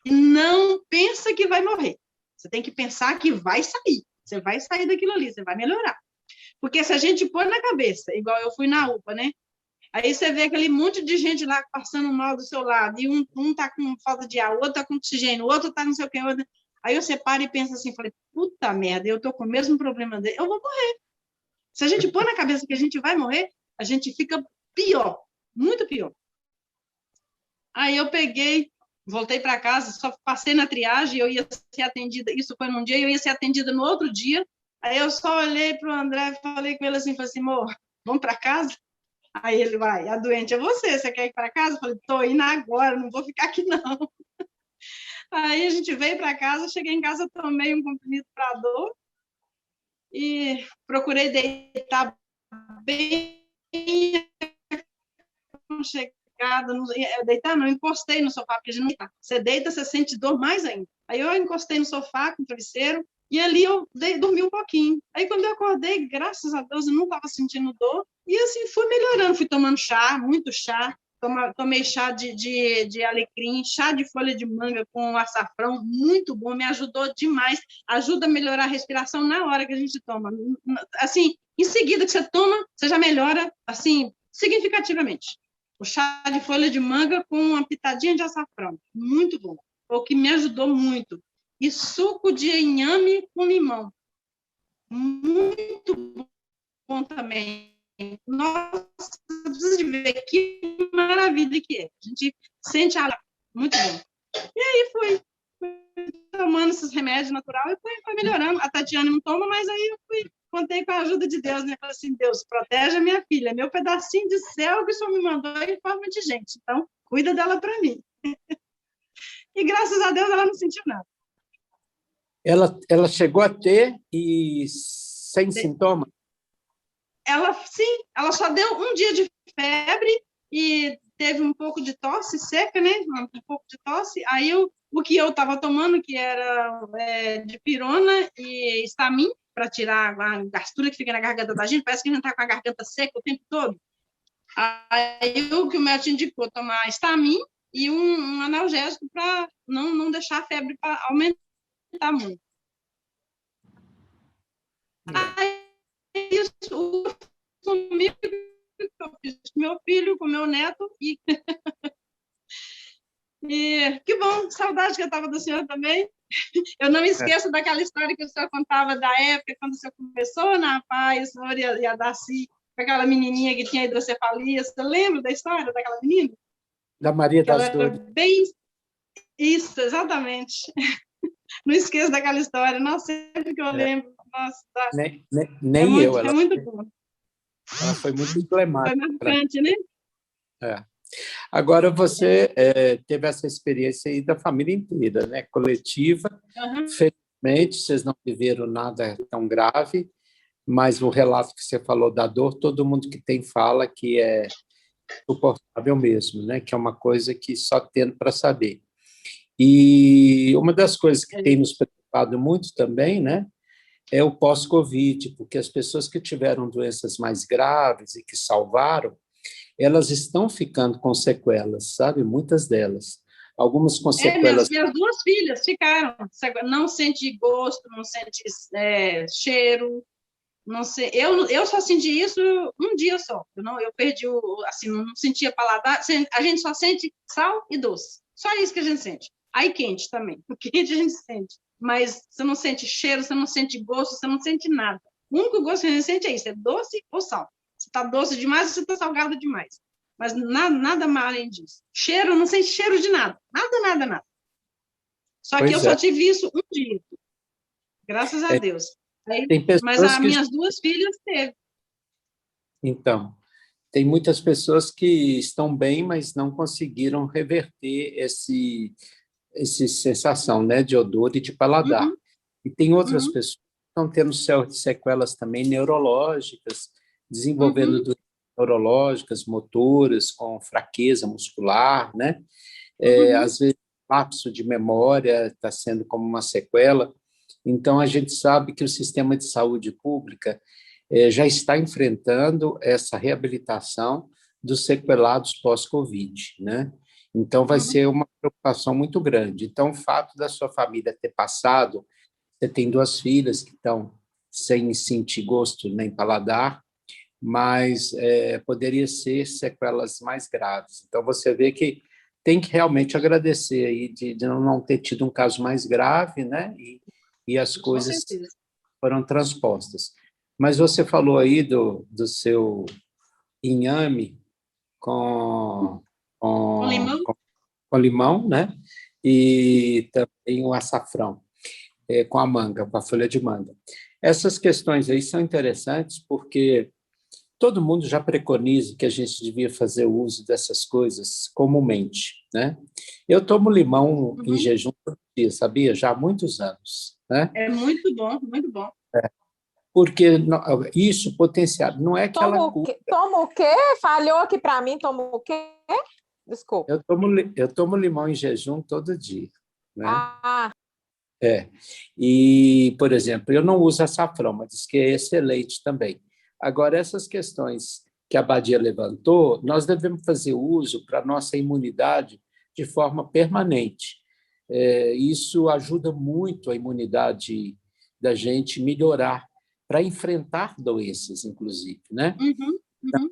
E não pensa que vai morrer. Você tem que pensar que vai sair. Você vai sair daquilo ali, você vai melhorar. Porque se a gente pôr na cabeça, igual eu fui na UPA, né? Aí você vê aquele monte de gente lá passando mal do seu lado, e um tá com falta de ar, o outro tá com oxigênio, o outro tá não sei o que. Aí você para e pensa assim, falei, puta merda, eu tô com o mesmo problema dele, eu vou morrer. Se a gente pôr na cabeça que a gente vai morrer, a gente fica pior, muito pior. Aí eu voltei para casa, só passei na triagem, eu ia ser atendida, isso foi num dia, eu ia ser atendida no outro dia. Aí eu só olhei para o André e falei com ele assim, falei assim, amor, vamos para casa? Aí ele vai, a doente é você quer ir para casa? Eu falei, tô indo agora, não vou ficar aqui não. Aí a gente veio para casa, cheguei em casa, tomei um comprimido para dor e procurei deitar bem chegada, deitar não, encostei no sofá, porque a gente não, você deita, você sente dor mais ainda. Aí eu encostei no sofá com o travesseiro e ali eu dormi um pouquinho. Aí quando eu acordei, graças a Deus, eu não estava sentindo dor e assim fui melhorando, fui tomando chá, muito chá, tomei chá de alecrim, chá de folha de manga com açafrão, muito bom, me ajudou demais, ajuda a melhorar a respiração na hora que a gente toma. Assim, em seguida que você toma, você já melhora, assim, significativamente. O chá de folha de manga com uma pitadinha de açafrão, muito bom, foi o que me ajudou muito. E suco de inhame com limão, muito bom também. Nossa, precisa de ver que maravilha que é. A gente sente muito bom. E aí fui tomando esses remédios naturais e foi melhorando. A Tatiana não toma, mas aí eu contei com a ajuda de Deus, né? Falei assim, Deus, protege a minha filha, meu pedacinho de céu que o Senhor me mandou em forma de gente. Então, cuida dela para mim. E graças a Deus ela não sentiu nada. Ela chegou a ter e sem sintoma? Sim, ela só deu um dia de febre e teve um pouco de tosse seca, né? Um pouco de tosse. Aí o que eu estava tomando, que era dipirona e Stamin, para tirar a gastura que fica na garganta da gente, parece que a gente está com a garganta seca o tempo todo. Aí o que o médico indicou, tomar Stamin e um analgésico para não deixar a febre para aumentar muito. Aí isso comigo, eu fiz com meu filho, com meu neto, e que bom, saudade que eu estava do senhor também. Eu não me esqueço daquela história que o senhor contava da época, quando o senhor começou na paz, o senhor e a Darcy, com aquela menininha que tinha hidrocefalia. Você lembra da história daquela menina? Da Maria das Ela Dores. bem... Isso, exatamente. Não esqueço daquela história. Nossa, sempre que eu lembro. Nossa, Nem eu. É muito bom. Ela foi muito emblemática. Foi marcante, né? Agora, você teve essa experiência aí da família inteira, né? Coletiva. Uhum. Felizmente, vocês não viveram nada tão grave, mas o relato que você falou da dor, todo mundo que tem fala que é suportável mesmo, né? Que é uma coisa que só tendo para saber. E uma das coisas que tem nos preocupado muito também, né? É o pós-Covid, porque as pessoas que tiveram doenças mais graves e que salvaram, elas estão ficando com sequelas, sabe? Muitas delas. Algumas com sequelas... Minhas duas filhas ficaram. Não sente gosto, não sente cheiro. Não sei. Eu só senti isso um dia só. Eu perdi assim, não sentia paladar. A gente só sente sal e doce. Só isso que a gente sente. Aí quente também. O quente a gente sente. Mas você não sente cheiro, você não sente gosto, você não sente nada. O único gosto que a gente sente é isso, é doce ou sal. Se está doce demais, se está salgado demais. Mas nada mais além disso. Cheiro, não sente cheiro de nada. Nada. Só que eu só tive isso um dia. Graças a Deus. Aí, mas as minhas duas filhas teve. Então, tem muitas pessoas que estão bem, mas não conseguiram reverter essa sensação, né, de odor e de paladar. Uhum. E tem outras pessoas que estão tendo sequelas também neurológicas, desenvolvendo doenças neurológicas, motoras, com fraqueza muscular, né? Às vezes, lapso de memória está sendo como uma sequela. Então, a gente sabe que o sistema de saúde pública já está enfrentando essa reabilitação dos sequelados pós-Covid, né? Então, vai ser uma preocupação muito grande. Então, o fato da sua família ter passado, você tem duas filhas que estão sem sentir gosto nem paladar, mas poderia ser sequelas mais graves. Então, você vê que tem que realmente agradecer aí de não ter tido um caso mais grave, né? E as coisas foram transpostas. Mas você falou aí do seu inhame com limão, né? E também o açafrão, com a manga, com a folha de manga. Essas questões aí são interessantes porque todo mundo já preconiza que a gente devia fazer uso dessas coisas comumente, né? Eu tomo limão em jejum todo dia, sabia? Já há muitos anos, né? É muito bom, muito bom. Porque isso potencial não é aquela cura. Toma o quê? Falhou aqui para mim, toma o quê? Desculpa. Eu tomo limão em jejum todo dia, né? É. E, por exemplo, eu não uso açafrão, mas diz que é excelente também. Agora, essas questões que a Badia levantou, nós devemos fazer uso para a nossa imunidade de forma permanente. Isso ajuda muito a imunidade da gente melhorar para enfrentar doenças, inclusive, né? Então,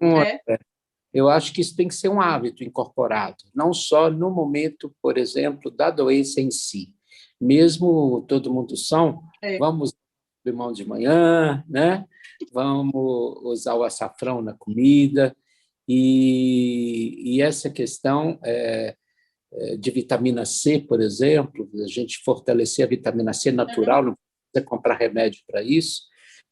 eu acho que isso tem que ser um hábito incorporado, não só no momento, por exemplo, da doença em si. Mesmo todo mundo são, vamos limão de manhã, né? Vamos usar o açafrão na comida, e essa questão de vitamina C, por exemplo, a gente fortalecer a vitamina C natural, não precisa comprar remédio para isso.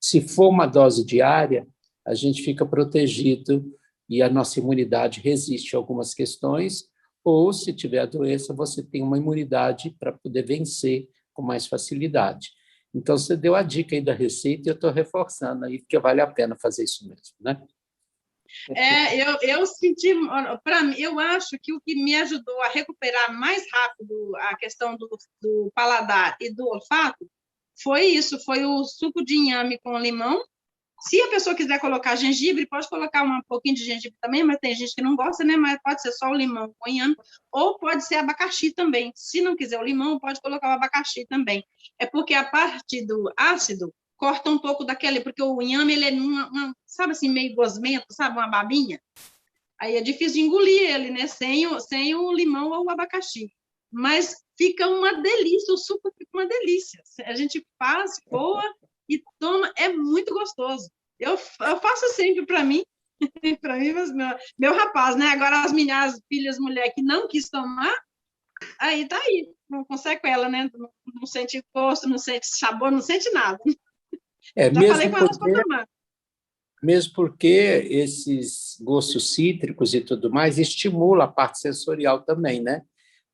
Se for uma dose diária, a gente fica protegido e a nossa imunidade resiste a algumas questões, ou, se tiver a doença, você tem uma imunidade para poder vencer com mais facilidade. Então, você deu a dica aí da receita e eu estou reforçando aí, porque vale a pena fazer isso mesmo, né? Eu senti, para mim, eu acho que o que me ajudou a recuperar mais rápido a questão do paladar e do olfato foi isso, foi o suco de inhame com limão. Se a pessoa quiser colocar gengibre, pode colocar um pouquinho de gengibre também, mas tem gente que não gosta, né? Mas pode ser só o limão com inhame, ou pode ser abacaxi também. Se não quiser o limão, pode colocar o abacaxi também. É porque a parte do ácido corta um pouco daquele, porque o inhame, ele é sabe assim, meio gosmento, sabe, uma babinha. Aí é difícil de engolir ele, né? Sem o limão ou o abacaxi. Mas fica uma delícia, o suco fica uma delícia. A gente faz, coa e toma, é muito gostoso. Eu faço sempre para mim, mas meu rapaz, né? Agora as minhas filhas, mulher que não quis tomar, aí tá aí, com sequela, né? Não sente gosto, não sente sabor, não sente nada. Já falei com elas para tomar. Mesmo porque esses gostos cítricos e tudo mais estimula a parte sensorial também, né?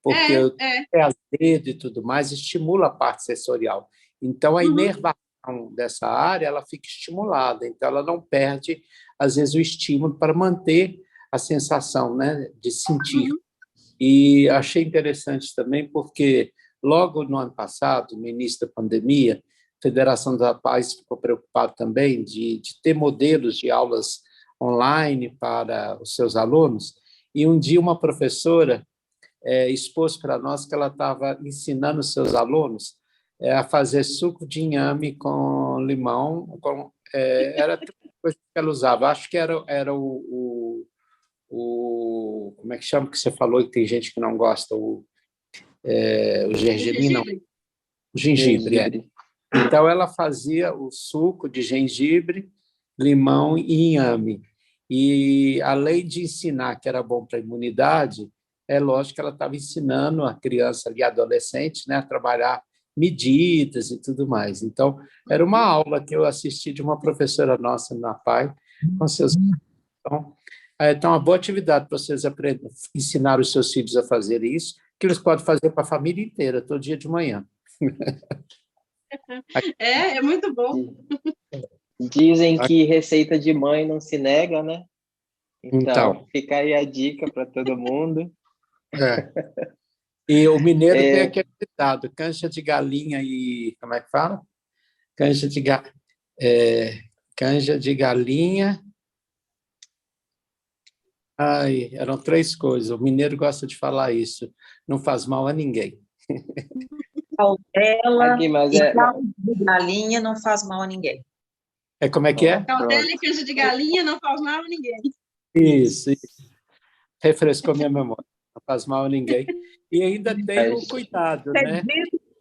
Porque o azedo e tudo mais estimula a parte sensorial. Então, a inervação dessa área, ela fica estimulada. Então, ela não perde, às vezes, o estímulo para manter a sensação, né, de sentir. E achei interessante também porque, logo no ano passado, no início da pandemia, a Federação da Paz ficou preocupada também de ter modelos de aulas online para os seus alunos. E um dia uma professora expôs para nós que ela estava ensinando os seus alunos a fazer suco de inhame com limão. Era a coisa que ela usava. Acho que era o como é que chama que você falou que tem gente que não gosta? O gergelim, não. O gengibre. Então, ela fazia o suco de gengibre, limão e inhame. E, além de ensinar que era bom para a imunidade, é lógico que ela estava ensinando a criança e adolescente, né, a trabalhar medidas e tudo mais. Então, era uma aula que eu assisti de uma professora nossa na PAI, com seus... Então, uma boa atividade para vocês ensinar os seus filhos a fazer isso, que eles podem fazer para a família inteira, todo dia de manhã. É muito bom. Dizem que receita de mãe não se nega, né? Então. Fica aí a dica para todo mundo. E o mineiro tem aquele ditado, cancha de galinha e... Como é que fala? Canja de galinha... Ai, eram 3 coisas. O mineiro gosta de falar isso. Não faz mal a ninguém. Cautela e canja de galinha não faz mal a ninguém. Como é que é? Cautela e canja de galinha não faz mal a ninguém. Isso. Refrescou minha memória. Não faz mal a ninguém. E ainda tem o cuidado, né?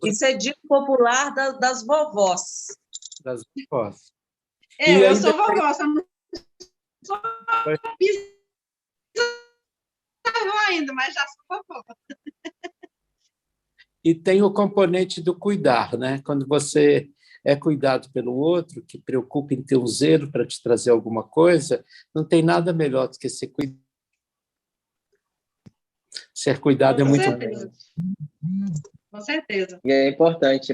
Isso é dito popular das vovós. Das vovós. Eu sou vovó, sou ainda, mas já sou vovó. E tem o componente do cuidar, né? Quando você é cuidado pelo outro, que preocupa em ter um zelo para te trazer alguma coisa, não tem nada melhor do que ser cuidado. Ser cuidado é muito bom. Com certeza. E é importante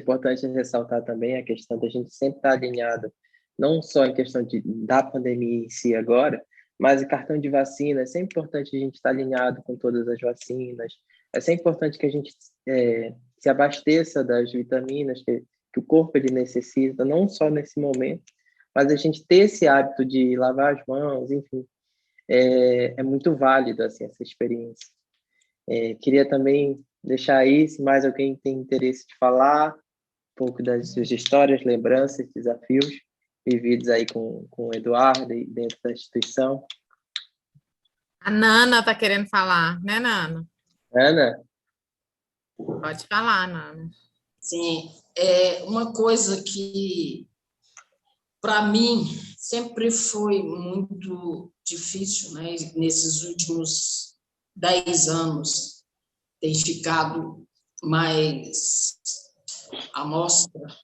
ressaltar também a questão da gente sempre estar alinhado, não só em questão da pandemia em si agora, mas o cartão de vacina, é sempre importante a gente estar alinhado com todas as vacinas, é sempre importante que a gente se abasteça das vitaminas que o corpo ele necessita, não só nesse momento, mas a gente ter esse hábito de lavar as mãos, enfim, é muito válido assim, essa experiência. Queria também deixar aí, se mais alguém tem interesse de falar, um pouco das suas histórias, lembranças, desafios, vividos aí com o Eduardo e dentro da instituição. A Nana está querendo falar, né, Nana? Ana? Pode falar, Nana. Sim, é uma coisa que, para mim, sempre foi muito difícil, né? Nesses últimos 10 anos, tem ficado mais à mostra.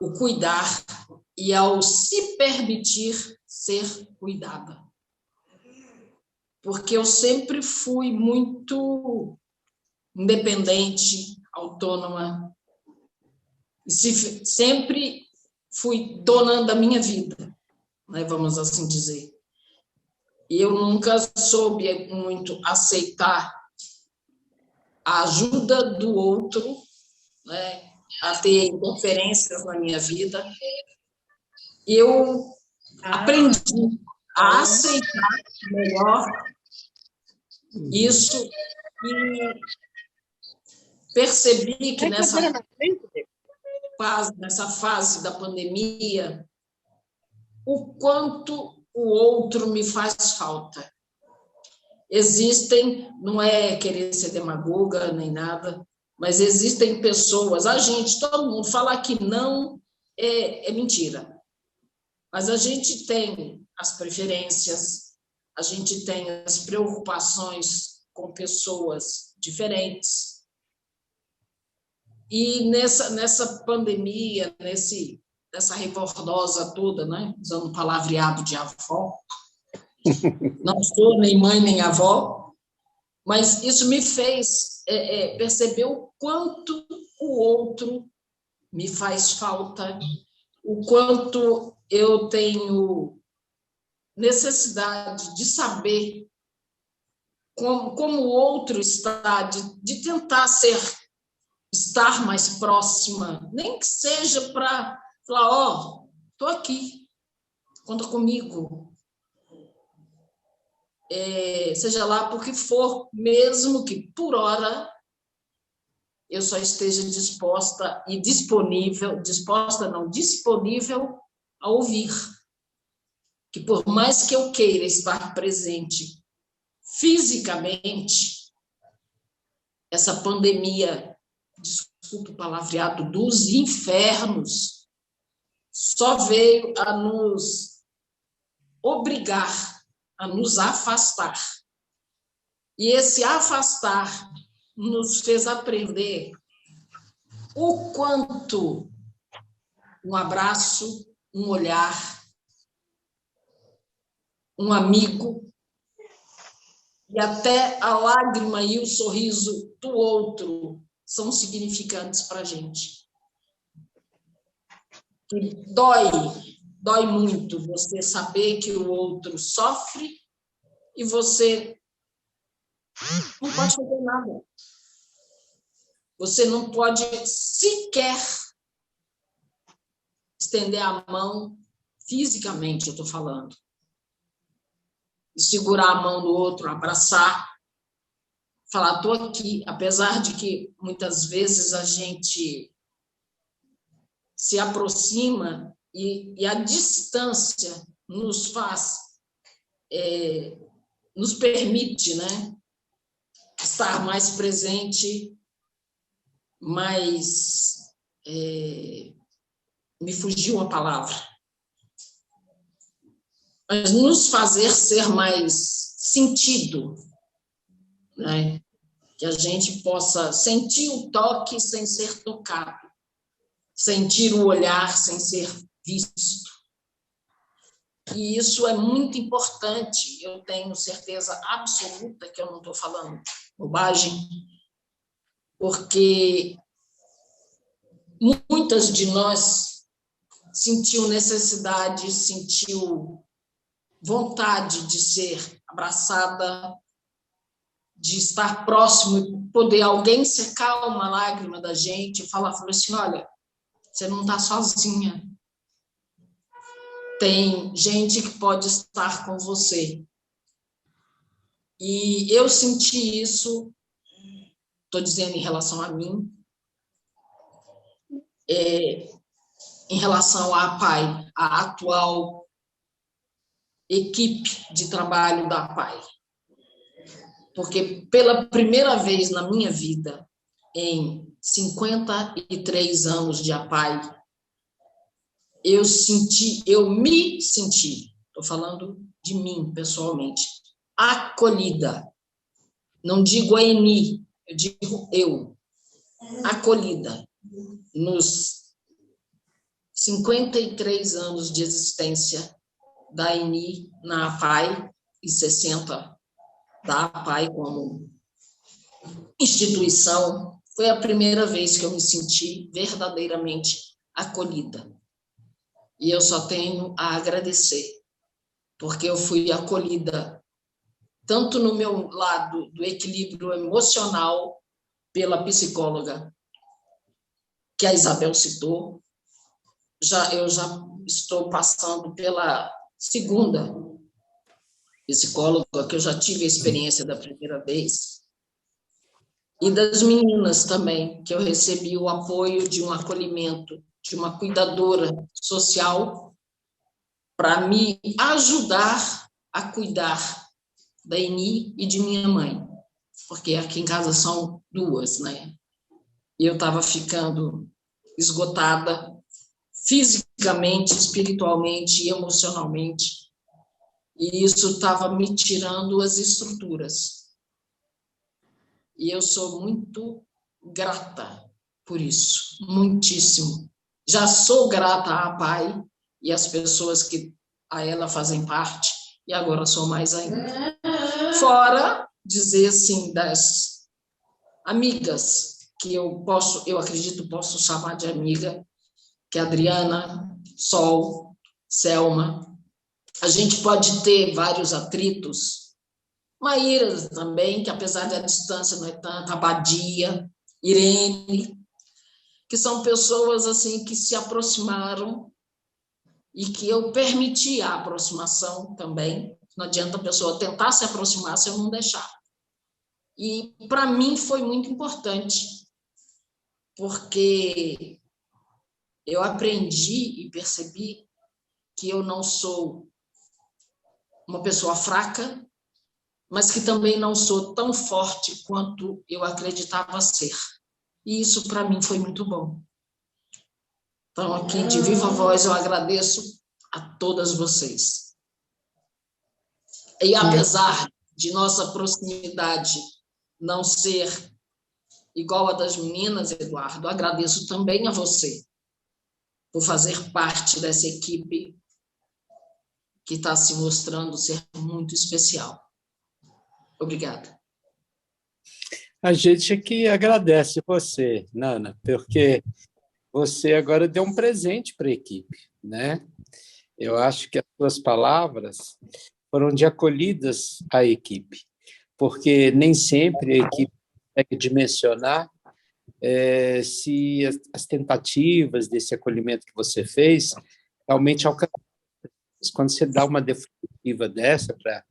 O cuidar e ao se permitir ser cuidada. Porque eu sempre fui muito independente, autônoma, e sempre fui donando a minha vida, né, vamos assim dizer. E eu nunca soube muito aceitar a ajuda do outro, né, a ter interferências na minha vida. E eu aprendi a aceitar melhor isso e percebi que nessa fase da pandemia, o quanto o outro me faz falta. Existem, não é querer ser demagoga nem nada, mas existem pessoas, todo mundo falar que não é mentira. Mas a gente tem as preferências, a gente tem as preocupações com pessoas diferentes. E nessa pandemia, nessa rebordosa toda, né? Usando o palavreado de avó, não sou nem mãe nem avó, mas isso me fez perceber o quanto o outro me faz falta, o quanto eu tenho necessidade de saber como o outro está, de tentar estar mais próxima, nem que seja para falar, estou aqui, conta comigo. Seja lá por que for, mesmo que por hora eu só esteja disposta e disponível a ouvir. Que por mais que eu queira estar presente fisicamente, essa pandemia, desculpe o palavreado, dos infernos, só veio a nos obrigar a nos afastar. E esse afastar nos fez aprender o quanto um abraço, um olhar, um amigo e até a lágrima e o sorriso do outro são significantes para a gente. E dói muito você saber que o outro sofre e você não pode fazer nada. Você não pode sequer estender a mão fisicamente, eu estou falando. E segurar a mão do outro, abraçar, falar, estou aqui, apesar de que muitas vezes a gente se aproxima e a distância nos faz, nos permite, né, estar mais presente, mas me fugiu a palavra. Mas nos fazer ser mais sentido, né? Que a gente possa sentir o toque sem ser tocado, sentir o olhar sem ser visto. E isso é muito importante, eu tenho certeza absoluta que eu não estou falando bobagem, porque muitas de nós sentiu necessidade, sentiu vontade de ser abraçada, de estar próximo e poder alguém secar uma lágrima da gente e falar assim, olha, você não está sozinha. Tem gente que pode estar com você. E eu senti isso, estou dizendo em relação a mim, em relação à APAI, a atual equipe de trabalho da APAI. Porque pela primeira vez na minha vida, em 53 anos de APAI, eu me senti, estou falando de mim pessoalmente, acolhida. Não digo a ENI, eu digo eu, acolhida. Nos 53 anos de existência da ENI na APAI e 60 da APAI como instituição, foi a primeira vez que eu me senti verdadeiramente acolhida. E eu só tenho a agradecer, porque eu fui acolhida tanto no meu lado do equilíbrio emocional pela psicóloga que a Isabel citou. Eu já estou passando pela segunda psicóloga, que eu já tive a experiência da primeira vez, e das meninas também, que eu recebi o apoio de um acolhimento, de uma cuidadora social, para me ajudar a cuidar da Eni e de minha mãe, porque aqui em casa são duas, né? E eu estava ficando esgotada fisicamente, espiritualmente e emocionalmente, e isso estava me tirando as estruturas. E eu sou muito grata por isso, muitíssimo. Já sou grata à Pai e às pessoas que a ela fazem parte, e agora sou mais ainda. Fora dizer assim, das amigas, que eu acredito, posso chamar de amiga, que é Adriana, Sol, Selma. A gente pode ter vários atritos, Maíra também, que apesar da distância não é tanta, Abadia, Irene, que são pessoas assim que se aproximaram e que eu permiti a aproximação também. Não adianta a pessoa tentar se aproximar se eu não deixar. E para mim foi muito importante, porque eu aprendi e percebi que eu não sou uma pessoa fraca, mas que também não sou tão forte quanto eu acreditava ser. E isso, para mim, foi muito bom. Então, aqui, de viva voz, eu agradeço a todas vocês. E apesar de nossa proximidade não ser igual a das meninas, Eduardo, agradeço também a você por fazer parte dessa equipe que está se mostrando ser muito especial. Obrigada. A gente que agradece você, Nana, porque você agora deu um presente para a equipe, né? Eu acho que as suas palavras foram de acolhidas à equipe, porque nem sempre a equipe consegue dimensionar se as tentativas desse acolhimento que você fez realmente alcançaram. Quando você dá uma definitiva dessa para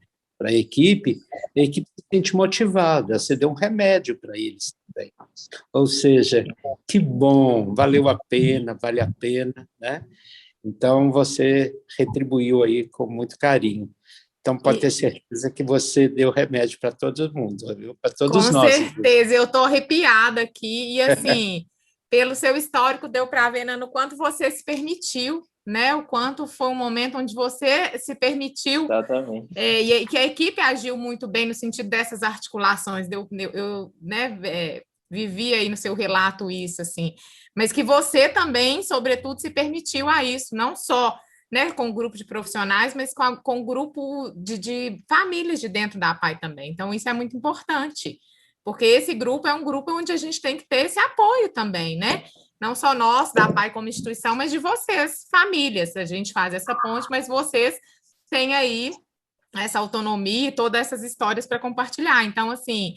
a equipe se sente motivada, você deu um remédio para eles também. Ou seja, que bom, valeu a pena, vale a pena, né? Então, você retribuiu aí com muito carinho. Então, pode ter certeza que você deu remédio para todo mundo, viu? Para todos nós. Com certeza, eu estou arrepiada aqui, e assim, pelo seu histórico, deu para ver, Nana, o quanto você se permitiu, né? O quanto foi um momento onde você se permitiu. Exatamente. E que a equipe agiu muito bem no sentido dessas articulações. Eu vivi aí no seu relato isso, assim, mas que você também, sobretudo, se permitiu a isso, não só, né, com o grupo de profissionais, mas com o grupo de famílias de dentro da APAI também. Então, isso é muito importante, porque esse grupo é um grupo onde a gente tem que ter esse apoio também, né? Não só nós, da APAI como instituição, mas de vocês, famílias. A gente faz essa ponte, mas vocês têm aí essa autonomia e todas essas histórias para compartilhar. Então, assim,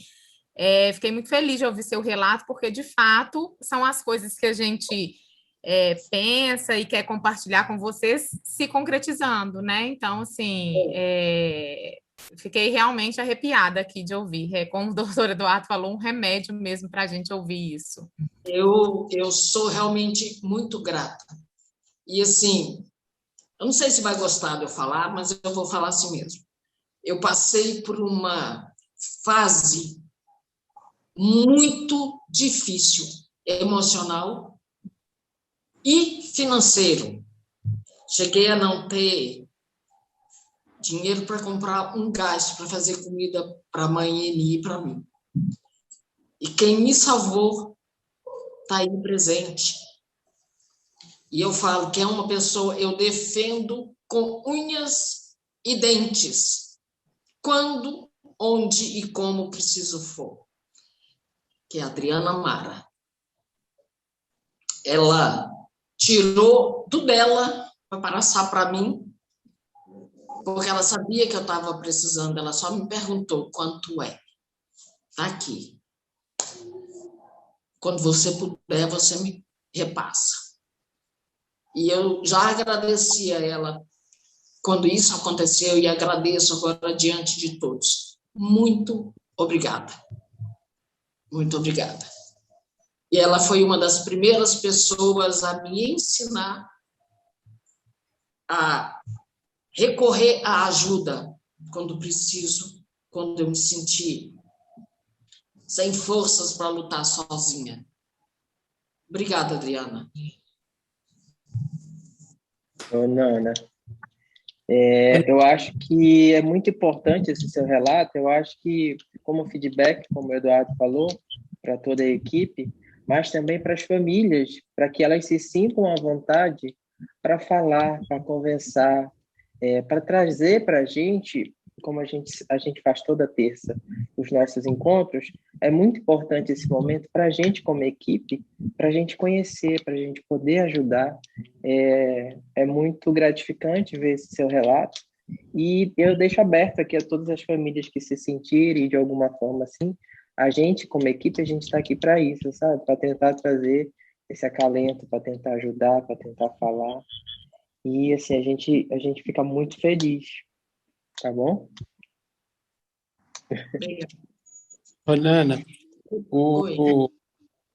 fiquei muito feliz de ouvir seu relato, porque, de fato, são as coisas que a gente pensa e quer compartilhar com vocês se concretizando, né? Então, assim, fiquei realmente arrepiada aqui de ouvir. Como o doutor Eduardo falou, um remédio mesmo para a gente ouvir isso. Eu sou realmente muito grata. E, assim, eu não sei se vai gostar de eu falar, mas eu vou falar assim mesmo. Eu passei por uma fase muito difícil, emocional e financeiro. Cheguei a não ter dinheiro para comprar um gás para fazer comida para a mãe Eni e para mim. E quem me salvou está aí presente. E eu falo que é uma pessoa, eu defendo com unhas e dentes, quando, onde e como preciso for, que é a Adriana Mara. Ela tirou do dela foi passar para mim, porque ela sabia que eu estava precisando, ela só me perguntou quanto é. Está aqui. Quando você puder, você me repassa. E eu já agradeci a ela quando isso aconteceu e agradeço agora diante de todos. Muito obrigada. Muito obrigada. E ela foi uma das primeiras pessoas a me ensinar a recorrer à ajuda quando preciso, quando eu me senti sem forças para lutar sozinha. Obrigada, Adriana. Ô, Nana, eu acho que é muito importante esse seu relato. Eu acho que, como feedback, como o Eduardo falou, para toda a equipe, mas também para as famílias, para que elas se sintam à vontade para falar, para conversar, para trazer para a gente, como a gente faz toda terça, os nossos encontros. É muito importante esse momento para a gente, como equipe, para a gente conhecer, para a gente poder ajudar. É muito gratificante ver esse seu relato, e eu deixo aberto aqui a todas as famílias que se sentirem de alguma forma assim. A gente, como equipe, a gente está aqui para isso, sabe? Para tentar trazer esse acalento, para tentar ajudar, para tentar falar. E, assim, a gente fica muito feliz, tá bom? Ô, Nana,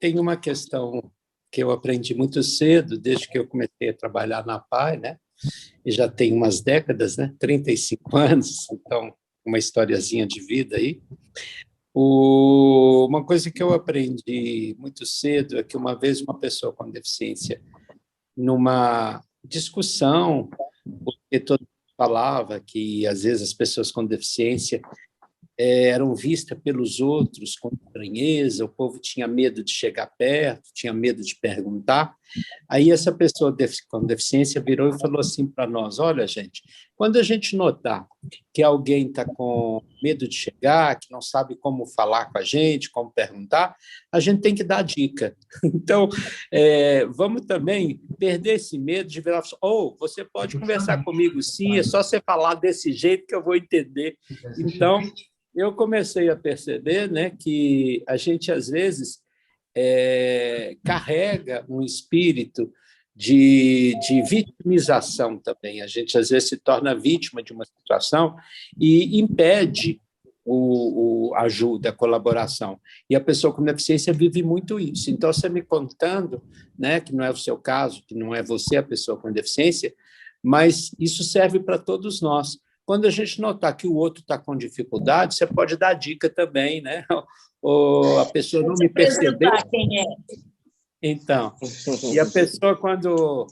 tem uma questão que eu aprendi muito cedo, desde que eu comecei a trabalhar na PAI, né? E já tem umas décadas, né? 35 anos, então, uma historiazinha de vida aí. Uma coisa que eu aprendi muito cedo é que uma vez uma pessoa com deficiência, numa discussão, porque todo mundo falava que, às vezes, as pessoas com deficiência eram vistas pelos outros com estranheza, o povo tinha medo de chegar perto, tinha medo de perguntar. Aí essa pessoa com deficiência virou e falou assim para nós: olha, gente, quando a gente notar que alguém está com medo de chegar, que não sabe como falar com a gente, como perguntar, a gente tem que dar dica. Então, vamos também perder esse medo de virar: você pode conversar comigo sim, é só você falar desse jeito que eu vou entender. Então, eu comecei a perceber, né, que a gente, às vezes, carrega um espírito de vitimização também. A gente, às vezes, se torna vítima de uma situação e impede a ajuda, a colaboração. E a pessoa com deficiência vive muito isso. Então, você me contando, né, que não é o seu caso, que não é você a pessoa com deficiência, mas isso serve para todos nós. Quando a gente notar que o outro está com dificuldade, você pode dar dica também, né? Ou a pessoa não me percebeu. Quem é? Então, e a pessoa, quando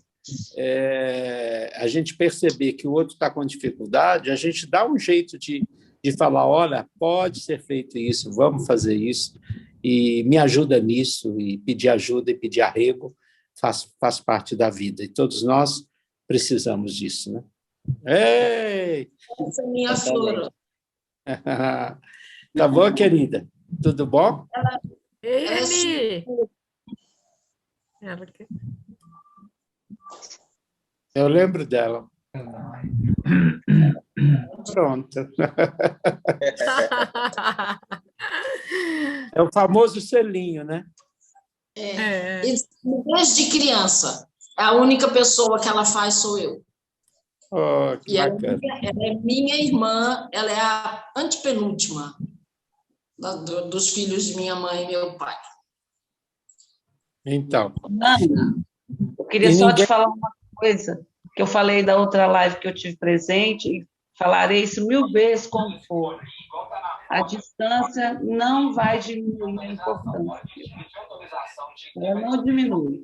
a gente perceber que o outro está com dificuldade, a gente dá um jeito de falar: olha, pode ser feito isso, vamos fazer isso, e me ajuda nisso, e pedir ajuda e pedir arrego faz parte da vida, e todos nós precisamos disso, né? Ei! Essa é minha flor. Tá bom, querida? Tudo bom? Eu lembro dela. Pronto. É o famoso selinho, né? Desde criança, a única pessoa que ela faz sou eu. Oh, que bacana. Ela é minha irmã, ela é a antepenúltima dos filhos de minha mãe e meu pai. Então. Ana, eu queria só te falar uma coisa que eu falei da outra live que eu tive presente, e falarei isso 1000 vezes como for. A distância não vai diminuir a importância. Ela não diminui.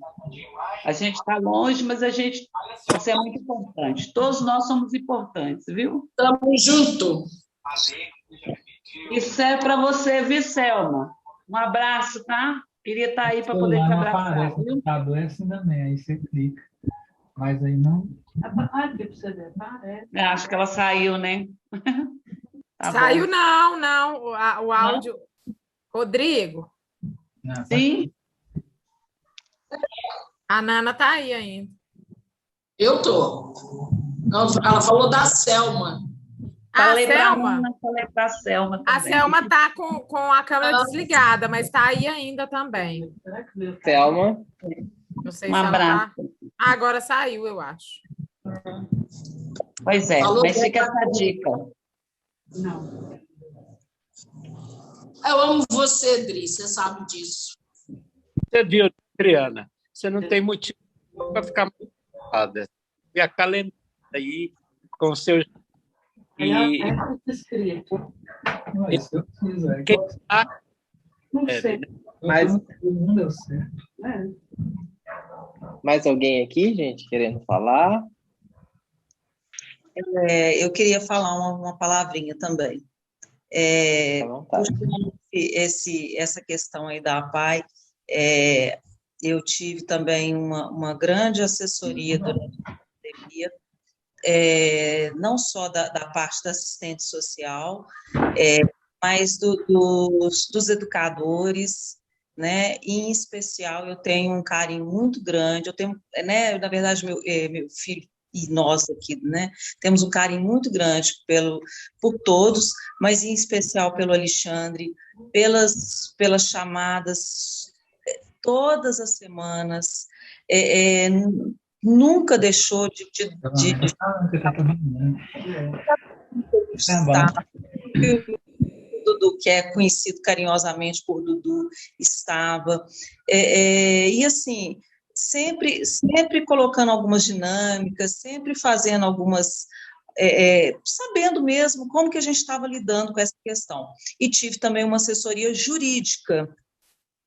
A gente está longe, mas você é muito importante. Todos nós somos importantes, viu? Estamos juntos. Isso é para você, viu, Selma? Um abraço, tá? Queria estar aí para poder te abraçar. Está doença também, aí você clica. Mas aí não. Acho que ela saiu, né? Tá saiu, bom. Não. O áudio. Não? Rodrigo? Não, sim. A Nana tá aí ainda. Eu tô. Ela falou da Selma. Falei para a Selma? Ana, falei para a Selma A também. Selma está com a câmera desligada, mas está aí ainda também. Selma, Não sei Um se ela abraço. está. Agora saiu, eu acho. Pois é, Falou mas bem fica pra essa dica. Eu amo você, Dri, você sabe disso. Você viu, Adriana? Você não tem motivo para ficar preocupada. E acalenta aí com o seu... E Não, isso eu fiz, é quem igual. tá, Não é, sei. né? Mas- Não deu certo. mais alguém aqui, gente, querendo falar? Eu queria falar uma palavrinha também. Fica à vontade. Puxando essa questão aí da APAE, eu tive também uma grande assessoria durante a pandemia, não só da parte da assistente social, mas dos educadores, né? E, em especial, eu tenho um carinho muito grande, eu tenho, né, na verdade, meu filho e nós aqui, né, temos um carinho muito grande por todos, mas em especial pelo Alexandre, pelas chamadas todas as semanas, nunca deixou de estar. Dudu, que é conhecido carinhosamente por Dudu, estava, e assim, sempre colocando algumas dinâmicas, sempre fazendo algumas, sabendo mesmo como que a gente estava lidando com essa questão. E tive também uma assessoria jurídica,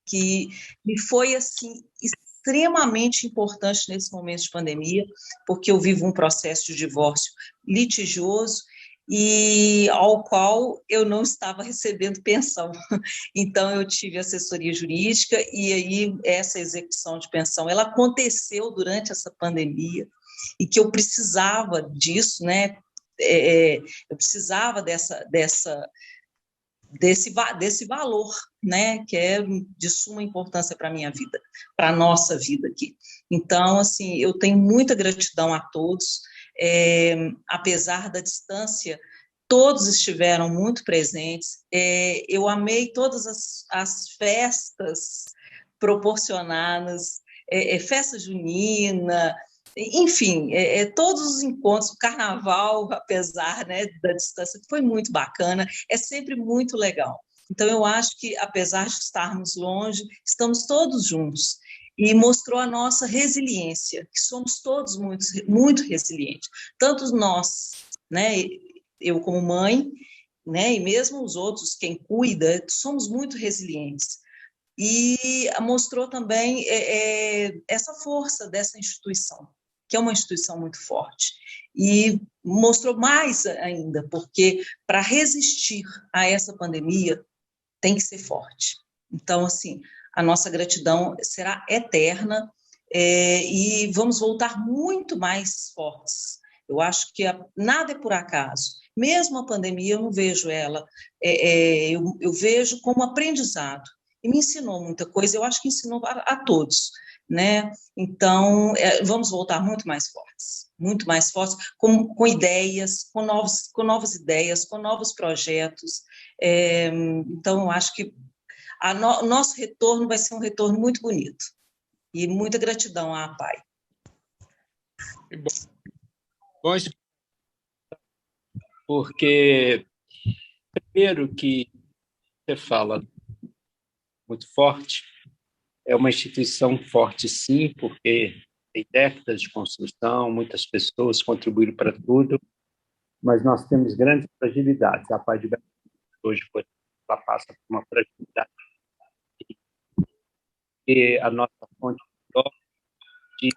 que me foi, assim, extremamente importante nesse momento de pandemia, porque eu vivo um processo de divórcio litigioso, e ao qual eu não estava recebendo pensão. Então, eu tive assessoria jurídica, e aí essa execução de pensão, ela aconteceu durante essa pandemia, e que eu precisava disso, né? Eu precisava desse valor, né, que é de suma importância para a minha vida, para a nossa vida aqui. Então, assim, eu tenho muita gratidão a todos, apesar da distância, todos estiveram muito presentes, eu amei todas as festas proporcionadas, festa junina, enfim, todos os encontros, o carnaval, apesar, né, da distância, foi muito bacana, é sempre muito legal. Então, eu acho que, apesar de estarmos longe, estamos todos juntos, e mostrou a nossa resiliência, que somos todos muito, muito resilientes, tanto nós, né, eu como mãe, né, e mesmo os outros, quem cuida, somos muito resilientes. E mostrou também essa força dessa instituição, que é uma instituição muito forte. E mostrou mais ainda, porque para resistir a essa pandemia tem que ser forte. Então, assim, a nossa gratidão será eterna, e vamos voltar muito mais fortes. Eu acho que nada é por acaso. Mesmo a pandemia, eu não vejo ela, eu vejo como aprendizado. E me ensinou muita coisa, eu acho que ensinou a todos, né? Então, vamos voltar muito mais fortes, com ideias, com novas ideias, com novos projetos. Então, eu acho que o nosso retorno vai ser um retorno muito bonito. E muita gratidão à APAE. Bom, porque, primeiro que você fala muito forte, é uma instituição forte, sim, porque tem décadas de construção, muitas pessoas contribuíram para tudo, mas nós temos grandes fragilidades. A Paz de Brasil, hoje, ela passa por uma fragilidade, e a nossa fonte de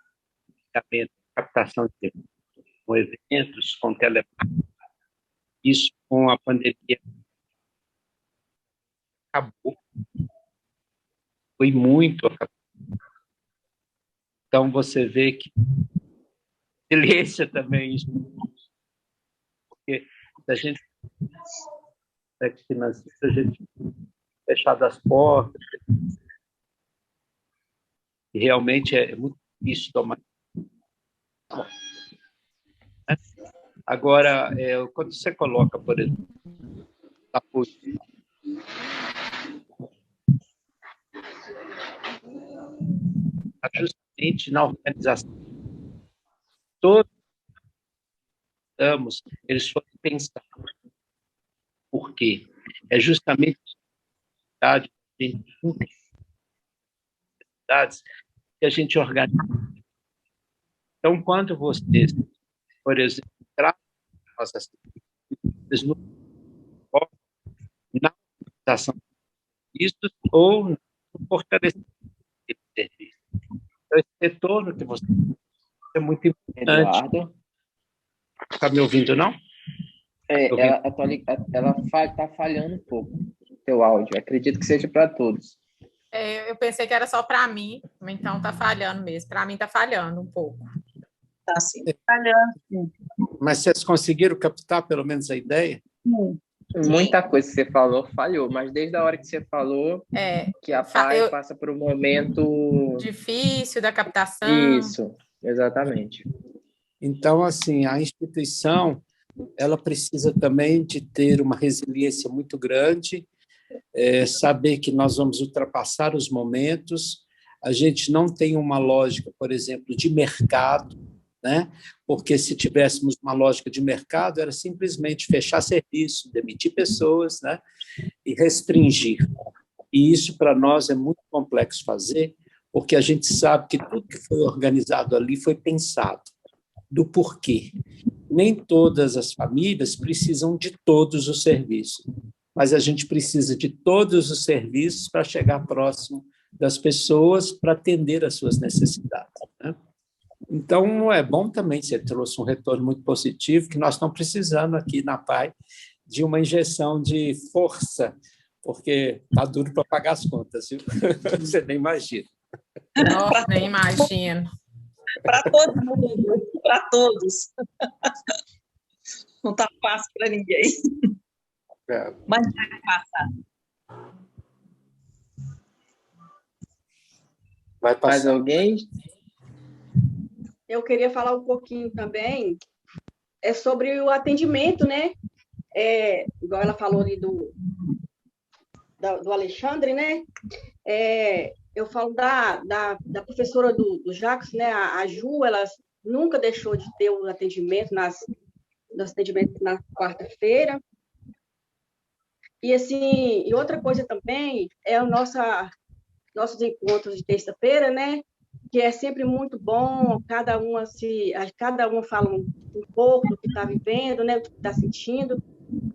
financiamento, captação de recursos, com eventos, com telemarketing, isso com a pandemia acabou. Foi muito acabado. Então, você vê que resiliência também, porque se a gente financeiro, a gente fechado as portas, e realmente é muito difícil tomar. Agora, quando você coloca, por exemplo, justamente na organização, todos eles foram pensados. Por quê? É justamente a necessidades que a gente organiza. Então, quando vocês, por exemplo, tratam nossas no na organização de serviços ou no fortalecimento de serviços. Então, esse retorno que você é muito importante. Eduardo? Está me ouvindo, não? Ela está falhando um pouco o teu áudio. Acredito que seja para todos. Eu pensei que era só para mim, então está falhando mesmo. Para mim está falhando um pouco. Está sim, falhando. Mas vocês conseguiram captar pelo menos a ideia? Muita coisa que você falou falhou, mas desde a hora que você falou que a PAI passa por um momento difícil da captação. Isso, exatamente. Então, assim, a instituição ela precisa também de ter uma resiliência muito grande, saber que nós vamos ultrapassar os momentos. A gente não tem uma lógica, por exemplo, de mercado, né? Porque se tivéssemos uma lógica de mercado, era simplesmente fechar serviço, demitir pessoas, né? E restringir. E isso, para nós, é muito complexo fazer, porque a gente sabe que tudo que foi organizado ali foi pensado. Do porquê. Nem todas as famílias precisam de todos os serviços, mas a gente precisa de todos os serviços para chegar próximo das pessoas, para atender às suas necessidades, né? Então, é bom também, você trouxe um retorno muito positivo, que nós estamos precisando aqui na PAI de uma injeção de força, porque está duro para pagar as contas, viu? Você nem imagina. Nossa, nem imagino. Para todo mundo, para todos. Não está fácil para ninguém. Mas vai passar. Vai passar. Mais alguém? Eu queria falar um pouquinho também sobre o atendimento, né? Igual ela falou ali do Alexandre, né? Eu falo da professora do Jacques, né? A Ju, ela nunca deixou de ter o atendimento na quarta-feira. E assim, e outra coisa também é nossos encontros de terça-feira, né? Que é sempre muito bom, cada uma fala um pouco do que está vivendo, né? Do que está sentindo.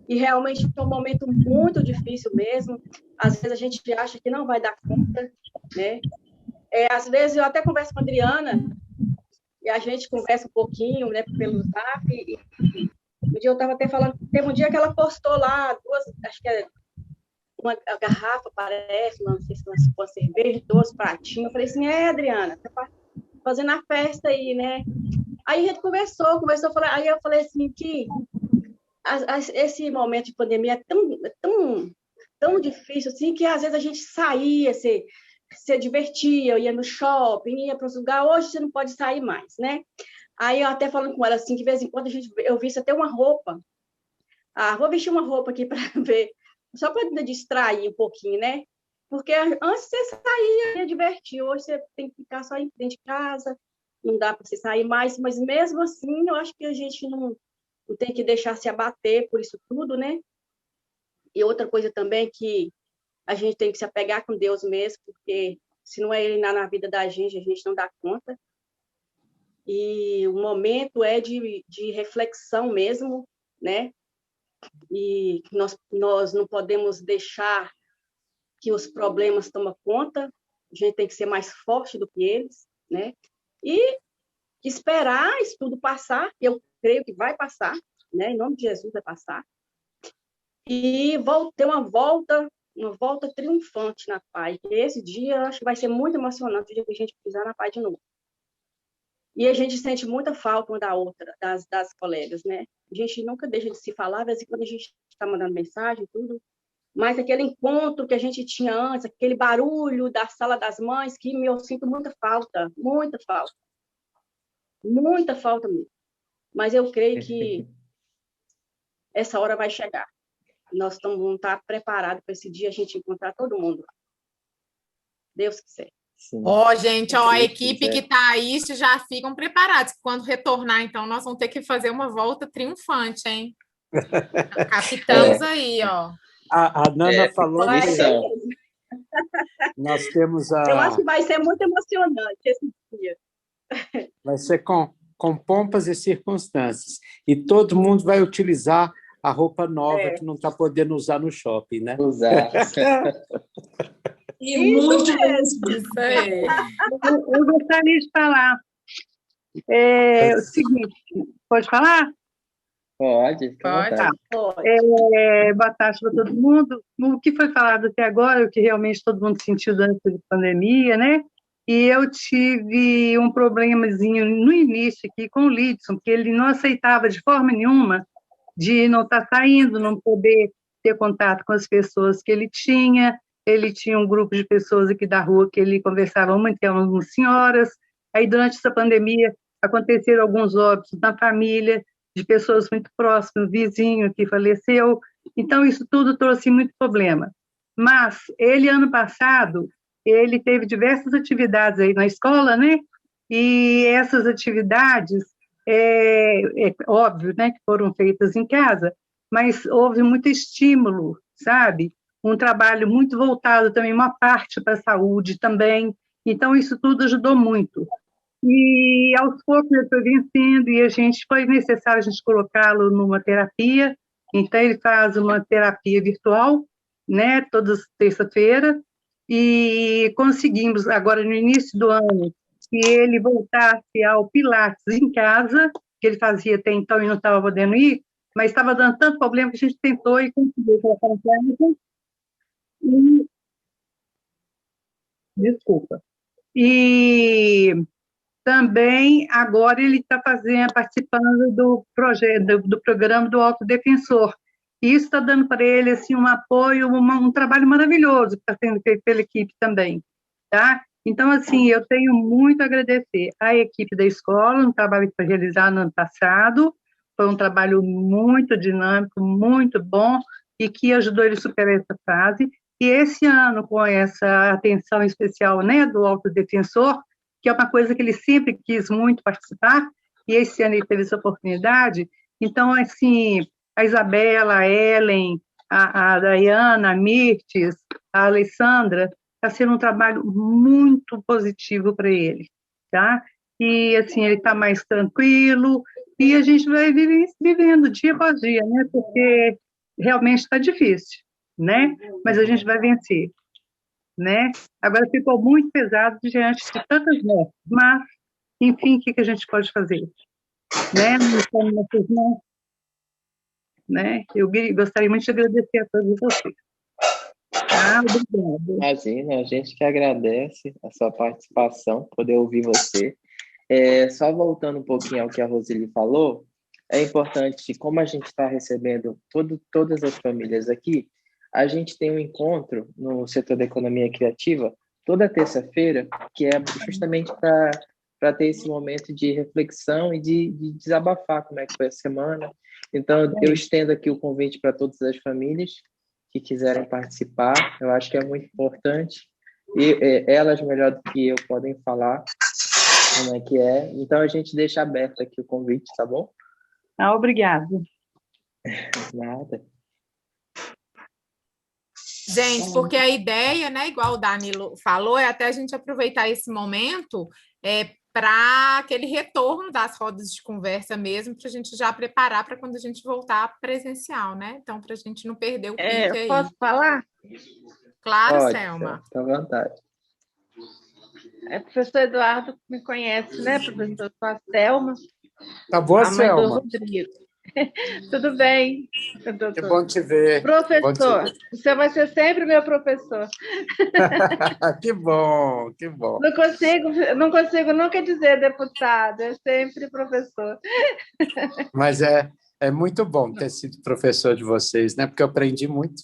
E realmente é um momento muito difícil mesmo. Às vezes a gente acha que não vai dar conta, né? Às vezes eu até converso com a Adriana e a gente conversa um pouquinho, né, pelo Zap. E um dia eu estava até falando, teve um dia que ela postou lá acho que uma garrafa, parece, não sei se uma cerveja, 2 pratinhos. Eu falei assim, Adriana, tá fazendo a festa aí, né? Aí a gente conversou, aí eu falei assim que esse momento de pandemia é tão difícil assim que às vezes a gente saía, se divertia, ia no shopping, ia para os lugares. Hoje você não pode sair mais, né? Aí eu até falando com ela assim, que de vez em quando eu visto até uma roupa. Vou vestir uma roupa aqui para ver, só para distrair um pouquinho, né? Porque antes você saía, ia divertir, hoje você tem que ficar só dentro de casa, não dá para você sair mais, mas mesmo assim eu acho que a gente não tem que deixar se abater por isso tudo, né? E outra coisa também que a gente tem que se apegar com Deus mesmo, porque se não é Ele na vida da gente, a gente não dá conta. E o momento é de reflexão mesmo, né? E nós não podemos deixar que os problemas tomem conta, a gente tem que ser mais forte do que eles, né? E esperar isso tudo passar, que eu creio que vai passar, né? Em nome de Jesus vai passar. E ter uma volta triunfante na PAI. Esse dia, eu acho que vai ser muito emocionante, o dia que a gente pisar na PAI de novo. E a gente sente muita falta uma da outra, das colegas, né? A gente nunca deixa de se falar, às vezes quando a gente está mandando mensagem, tudo, mas aquele encontro que a gente tinha antes, aquele barulho da sala das mães, que eu sinto muita falta mesmo. Mas eu creio que essa hora vai chegar. Nós vamos estar preparados para esse dia, a gente encontrar todo mundo lá. Deus quiser. Ó, gente, ó, a equipe que está aí já ficam preparados. Quando retornar, então, nós vamos ter que fazer uma volta triunfante, hein? Captamos aí, ó. A Nana falou que nós temos a... Eu acho que vai ser muito emocionante esse dia. Vai ser com pompas e circunstâncias. E todo mundo vai utilizar a roupa nova que não está podendo usar no shopping, né? Usar. E muito Isso aí. Eu gostaria de falar o seguinte, pode falar? Pode, fica à vontade. Boa tarde para todo mundo. O que foi falado até agora, o que realmente todo mundo sentiu durante a pandemia, né? E eu tive um problemazinho no início aqui com o Lidson, que ele não aceitava de forma nenhuma de não estar saindo, não poder ter contato com as pessoas que ele tinha. Ele tinha um grupo de pessoas aqui da rua que ele conversava muito, que eram algumas senhoras. Aí, durante essa pandemia, aconteceram alguns óbitos na família, de pessoas muito próximas, vizinho que faleceu. Então, isso tudo trouxe muito problema. Mas ele, ano passado, ele teve diversas atividades aí na escola, né? E essas atividades, é óbvio, né, que foram feitas em casa, mas houve muito estímulo, sabe? Um trabalho muito voltado também, uma parte para a saúde também. Então, isso tudo ajudou muito. E, aos poucos, ele foi vencendo e foi necessário a gente colocá-lo numa terapia. Então, ele faz uma terapia virtual, né, toda terça-feira, e conseguimos, agora, no início do ano, que ele voltasse ao Pilates em casa, que ele fazia até então e não estava podendo ir, mas estava dando tanto problema que a gente tentou e conseguiu colocar em casa. Desculpa. E também, agora, ele está participando do projeto, do programa do Autodefensor. E isso está dando para ele assim, um apoio, um trabalho maravilhoso que está sendo feito pela equipe também. Tá? Então, assim, eu tenho muito a agradecer à equipe da escola, um trabalho que foi realizado no ano passado, foi um trabalho muito dinâmico, muito bom, e que ajudou ele a superar essa fase. E esse ano, com essa atenção especial, né, do Autodefensor, que é uma coisa que ele sempre quis muito participar, e esse ano ele teve essa oportunidade. Então, assim, a Isabela, a Ellen, a Dayana, a Mirtes, a Alessandra, está sendo um trabalho muito positivo para ele, tá? E, assim, ele está mais tranquilo, e a gente vai vivendo dia após dia, né? Porque realmente está difícil, né? Mas a gente vai vencer, né? Agora ficou muito pesado diante de tantas mortes, mas, enfim, o que a gente pode fazer? Né? Não estamos nessas mãos, né? Eu gostaria muito de agradecer a todos vocês. Obrigada. Imagina, a gente que agradece a sua participação, poder ouvir você. Só voltando um pouquinho ao que a Roseli falou, é importante, como a gente está recebendo todas as famílias aqui, a gente tem um encontro no setor da economia criativa toda terça-feira, que é justamente para ter esse momento de reflexão e de desabafar como é que foi a semana. Então, eu estendo aqui o convite para todas as famílias que quiserem participar. Eu acho que é muito importante. E elas, melhor do que eu, podem falar como é que é. Então, a gente deixa aberto aqui o convite, tá bom? Obrigada. Nada. Gente, porque a ideia, né, igual o Danilo falou, é até a gente aproveitar esse momento para aquele retorno das rodas de conversa mesmo, para a gente já preparar para quando a gente voltar presencial, né? Então, para a gente não perder o pique aí. Posso falar? Claro, Pode, Selma. Fica à vontade. Professor Eduardo me conhece, né, professor? Sou a Selma. Tá boa, a mãe Selma? do Rodrigo. Tudo bem, doutor? Que bom te ver. Professor, você vai ser sempre meu professor. Que bom, que bom. Não consigo nunca dizer deputado, é sempre professor. Mas é muito bom ter sido professor de vocês, né? Porque eu aprendi muito.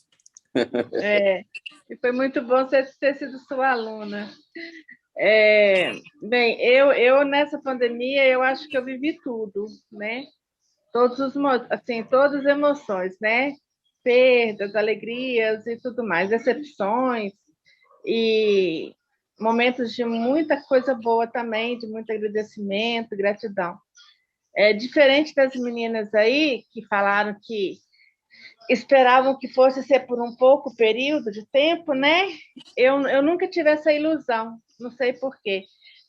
E foi muito bom ter sido sua aluna. Bem, eu nessa pandemia, eu acho que eu vivi tudo, né? assim, todas as emoções, né? Perdas, alegrias e tudo mais, decepções e momentos de muita coisa boa também, de muito agradecimento, gratidão. É diferente das meninas aí que falaram que esperavam que fosse ser por um pouco período de tempo, né? Eu nunca tive essa ilusão, não sei por quê.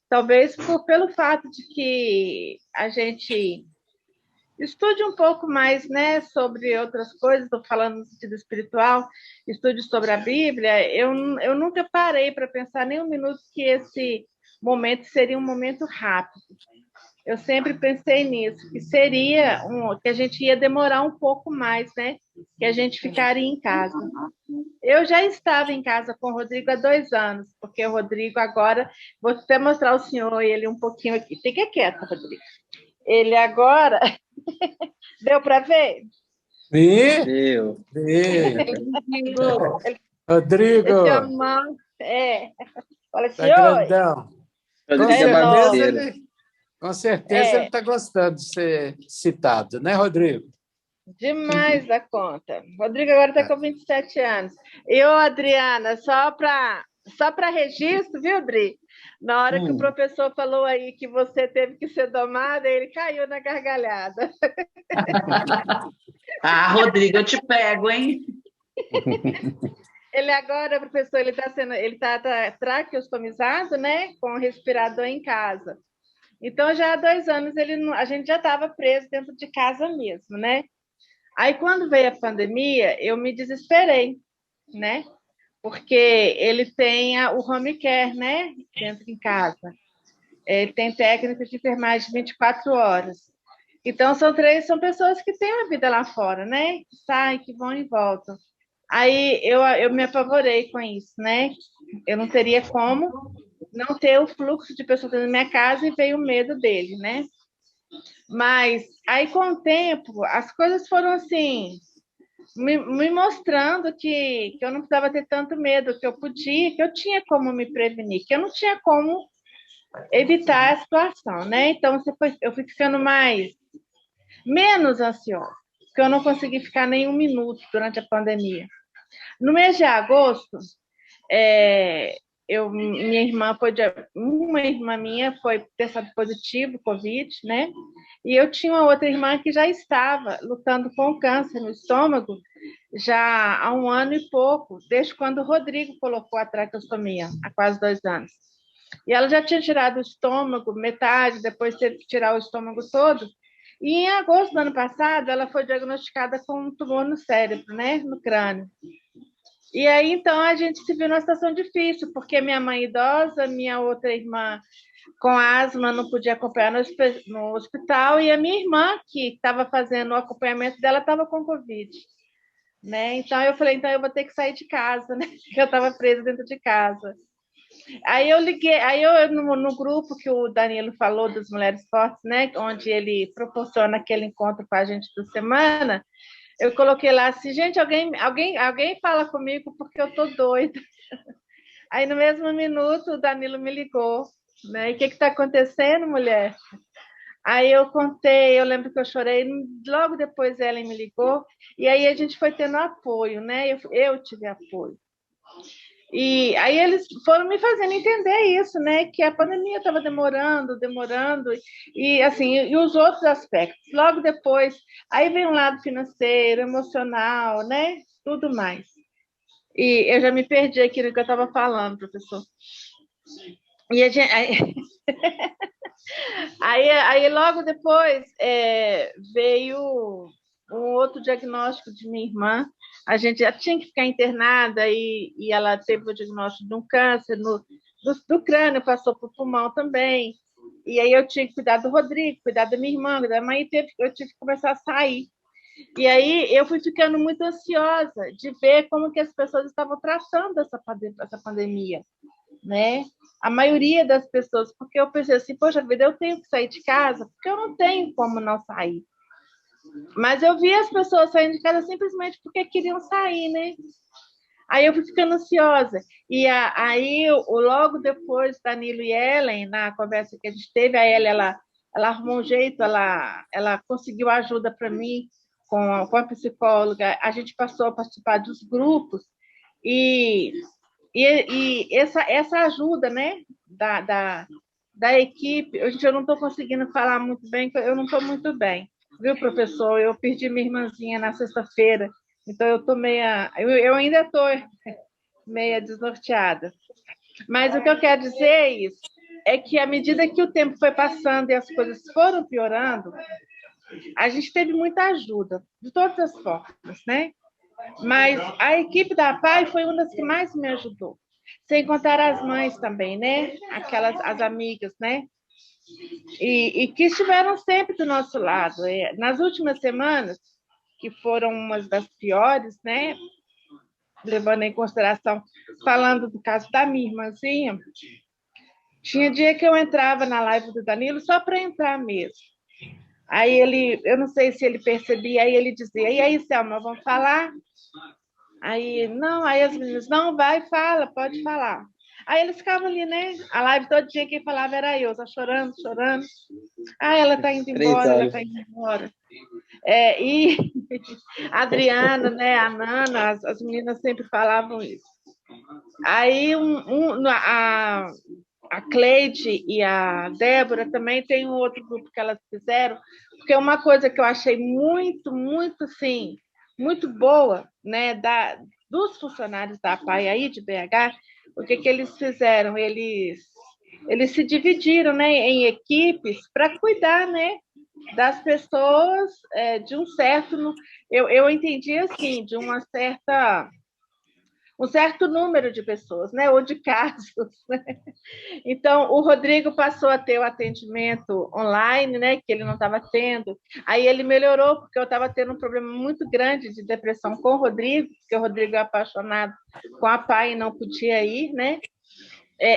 Talvez pelo fato de que a gente estude um pouco mais, né, sobre outras coisas, estou falando no sentido espiritual, estude sobre a Bíblia, eu nunca parei para pensar nem um minuto que esse momento seria um momento rápido. Eu sempre pensei nisso, que seria que a gente ia demorar um pouco mais, né, que a gente ficaria em casa. Eu já estava em casa com o Rodrigo há 2 anos, porque o Rodrigo agora, vou até mostrar ao senhor ele um pouquinho aqui. Fica quieto, Rodrigo. Ele agora... Deu para ver? Deu. Rodrigo. Esse irmão, fala assim, tá grandão. Com certeza ele está gostando de ser citado, né, Rodrigo? Demais da conta. Rodrigo agora está com 27 anos. Eu, Adriana, só para registro, viu, Dri? Na hora que o professor falou aí que você teve que ser domada, ele caiu na gargalhada. Rodrigo, eu te pego, hein? Ele agora, professor, ele está traqueostomizado, né? Com respirador em casa. Então, já há 2 anos, a gente já estava preso dentro de casa mesmo, né? Aí, quando veio a pandemia, eu me desesperei, né? Porque ele tem o home care, né? Dentro de casa. Ele tem técnica de enfermagem de 24 horas. Então, são pessoas que têm uma vida lá fora, né? Que saem, que vão e voltam. Aí, eu me apavorei com isso, né? Eu não teria como não ter o fluxo de pessoas na minha casa e veio o medo dele, né? Mas, aí, com o tempo, as coisas foram assim... Me mostrando que eu não precisava ter tanto medo, que eu tinha como me prevenir, que eu não tinha como evitar a situação, né? Então, eu fui ficando menos ansiosa, porque eu não consegui ficar nem 1 minuto durante a pandemia. No mês de agosto, uma irmã minha foi testada positivo, Covid, né? E eu tinha uma outra irmã que já estava lutando com câncer no estômago já há 1 ano e pouco, desde quando o Rodrigo colocou a traqueostomia, há quase 2 anos. E ela já tinha tirado o estômago, metade, depois teve que tirar o estômago todo. E em agosto do ano passado, ela foi diagnosticada com um tumor no cérebro, né? No crânio. E aí, então, a gente se viu numa situação difícil, porque minha mãe idosa, minha outra irmã com asma não podia acompanhar no hospital, e a minha irmã, que estava fazendo o acompanhamento dela, estava com Covid. Né? Então, eu falei, então eu vou ter que sair de casa, né? Porque eu estava presa dentro de casa. Aí eu liguei, no grupo que o Danilo falou das Mulheres Fortes, né? Onde ele proporciona aquele encontro com a gente da semana, eu coloquei lá assim, gente, alguém fala comigo porque eu tô doida. Aí no mesmo minuto o Danilo me ligou, né? E o que está acontecendo, mulher? Aí eu contei, eu lembro que eu chorei, logo depois ela me ligou, e aí a gente foi tendo apoio, né? Eu tive apoio. E aí eles foram me fazendo entender isso, né? Que a pandemia estava demorando, e assim, e os outros aspectos. Logo depois, aí vem um lado financeiro, emocional, né? Tudo mais. E eu já me perdi aqui no que eu estava falando, professor. E a gente... Aí logo depois veio um outro diagnóstico de minha irmã. A gente já tinha que ficar internada e ela teve o diagnóstico de um câncer do crânio, passou para o pulmão também. E aí eu tinha que cuidar do Rodrigo, cuidar da minha irmã, da mãe, eu tive que começar a sair. E aí eu fui ficando muito ansiosa de ver como que as pessoas estavam tratando essa pandemia, né? A maioria das pessoas, porque eu pensei assim, poxa vida, eu tenho que sair de casa, porque eu não tenho como não sair. Mas eu vi as pessoas saindo de casa simplesmente porque queriam sair, né? Aí eu fui ficando ansiosa. E aí, logo depois, Danilo e Ellen, na conversa que a gente teve, a Ellen, ela ela arrumou um jeito, ela conseguiu ajuda para mim com a psicóloga, a gente passou a participar dos grupos, e essa ajuda, né, da equipe, eu não estou conseguindo falar muito bem, eu não estou muito bem, viu, professor? Eu perdi minha irmãzinha na sexta-feira, então eu ainda estou meia desnorteada. Mas o que eu quero dizer é que, à medida que o tempo foi passando e as coisas foram piorando, a gente teve muita ajuda, de todas as formas, né? Mas a equipe da APAE foi uma das que mais me ajudou. Sem contar as mães também, né? As amigas, né? E que estiveram sempre do nosso lado. Nas últimas semanas, que foram umas das piores, né? Levando em consideração, falando do caso da minha irmãzinha, tinha dia que eu entrava na live do Danilo só para entrar mesmo. Aí eu não sei se ele percebia, aí ele dizia, e aí, Selma, vamos falar? Aí as meninas, não, vai, fala, pode falar. Aí eles ficavam ali, né? A live todo dia quem falava era eu, só chorando. Ah, ela está indo embora, ela está indo embora. E a Adriana, né, a Nana, as meninas sempre falavam isso. Aí a Cleide e a Débora também tem um outro grupo que elas fizeram, porque uma coisa que eu achei muito, muito, assim, muito boa, né, dos funcionários da APAE aí de BH, o que eles fizeram? Eles se dividiram, né, em equipes para cuidar, né, das pessoas de um certo... Eu entendi assim, de um certo número de pessoas, né, ou de casos, né? Então, o Rodrigo passou a ter o atendimento online, né, que ele não estava tendo. Aí ele melhorou, porque eu estava tendo um problema muito grande de depressão com o Rodrigo, porque o Rodrigo é apaixonado com a APAE e não podia ir, né?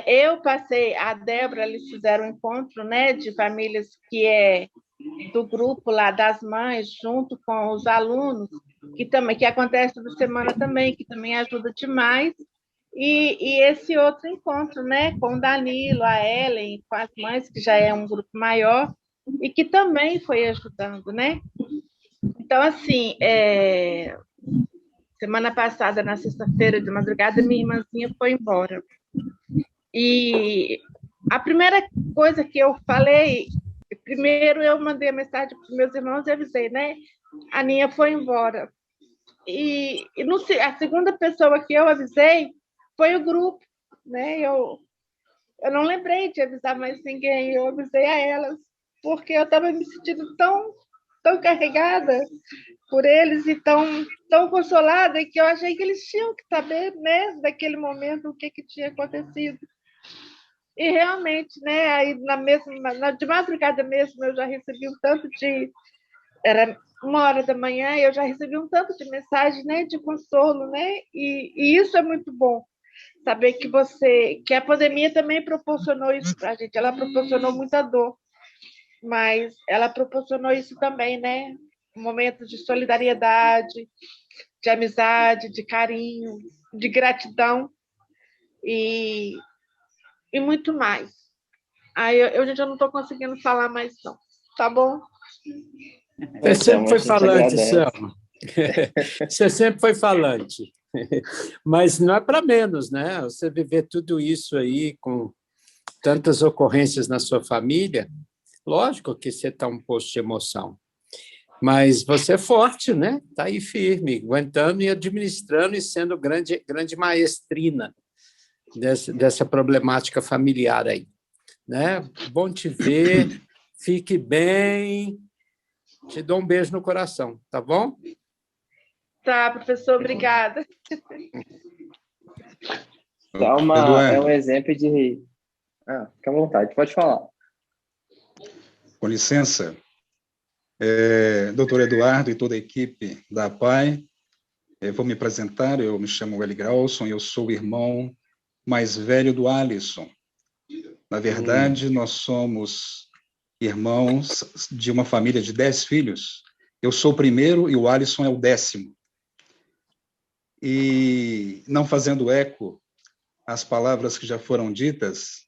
Eu passei, a Débora, eles fizeram um encontro, né, de famílias que é do grupo lá das mães, junto com os alunos, que acontece toda semana também, que também ajuda demais. E esse outro encontro, né, com o Danilo, a Ellen, com as mães, que já é um grupo maior, e que também foi ajudando, né? Então, assim, semana passada, na sexta-feira de madrugada, minha irmãzinha foi embora. E a primeira coisa que eu falei, primeiro eu mandei a mensagem para os meus irmãos e avisei, né? A Aninha foi embora. E a segunda pessoa que eu avisei foi o grupo, né? Eu não lembrei de avisar mais ninguém, eu avisei a elas, porque eu estava me sentindo tão carregada por eles e tão consolada, que eu achei que eles tinham que saber, né, daquele momento, o que tinha acontecido. E realmente, né, aí de madrugada mesmo, eu já recebi um tanto de... Era 1h da manhã, e eu já recebi um tanto de mensagem, né, de consolo, né, e isso é muito bom, saber que a pandemia também proporcionou isso para a gente. Ela proporcionou muita dor, mas ela proporcionou isso também, né, momentos de solidariedade, de amizade, de carinho, de gratidão e muito mais. Aí eu já não estou conseguindo falar mais, não. Tá bom? Você sempre foi falante, Selma. Você sempre foi falante. Mas não é para menos, né? Você viver tudo isso aí com tantas ocorrências na sua família, lógico que você está um posto de emoção. Mas você é forte, né? Está aí firme, aguentando e administrando e sendo grande maestrina dessa problemática familiar aí, né? Bom te ver, fique bem, te dou um beijo no coração, tá bom? Tá, professor, obrigada. É um exemplo de... fica à vontade, pode falar. Com licença, doutor Eduardo e toda a equipe da APAE, vou me apresentar, eu me chamo Eli Grauson, eu sou o irmão mais velho do Alisson. Na verdade, nós somos irmãos de uma família de 10 filhos. Eu sou o primeiro e o Alisson é o 10º. E, não fazendo eco às palavras que já foram ditas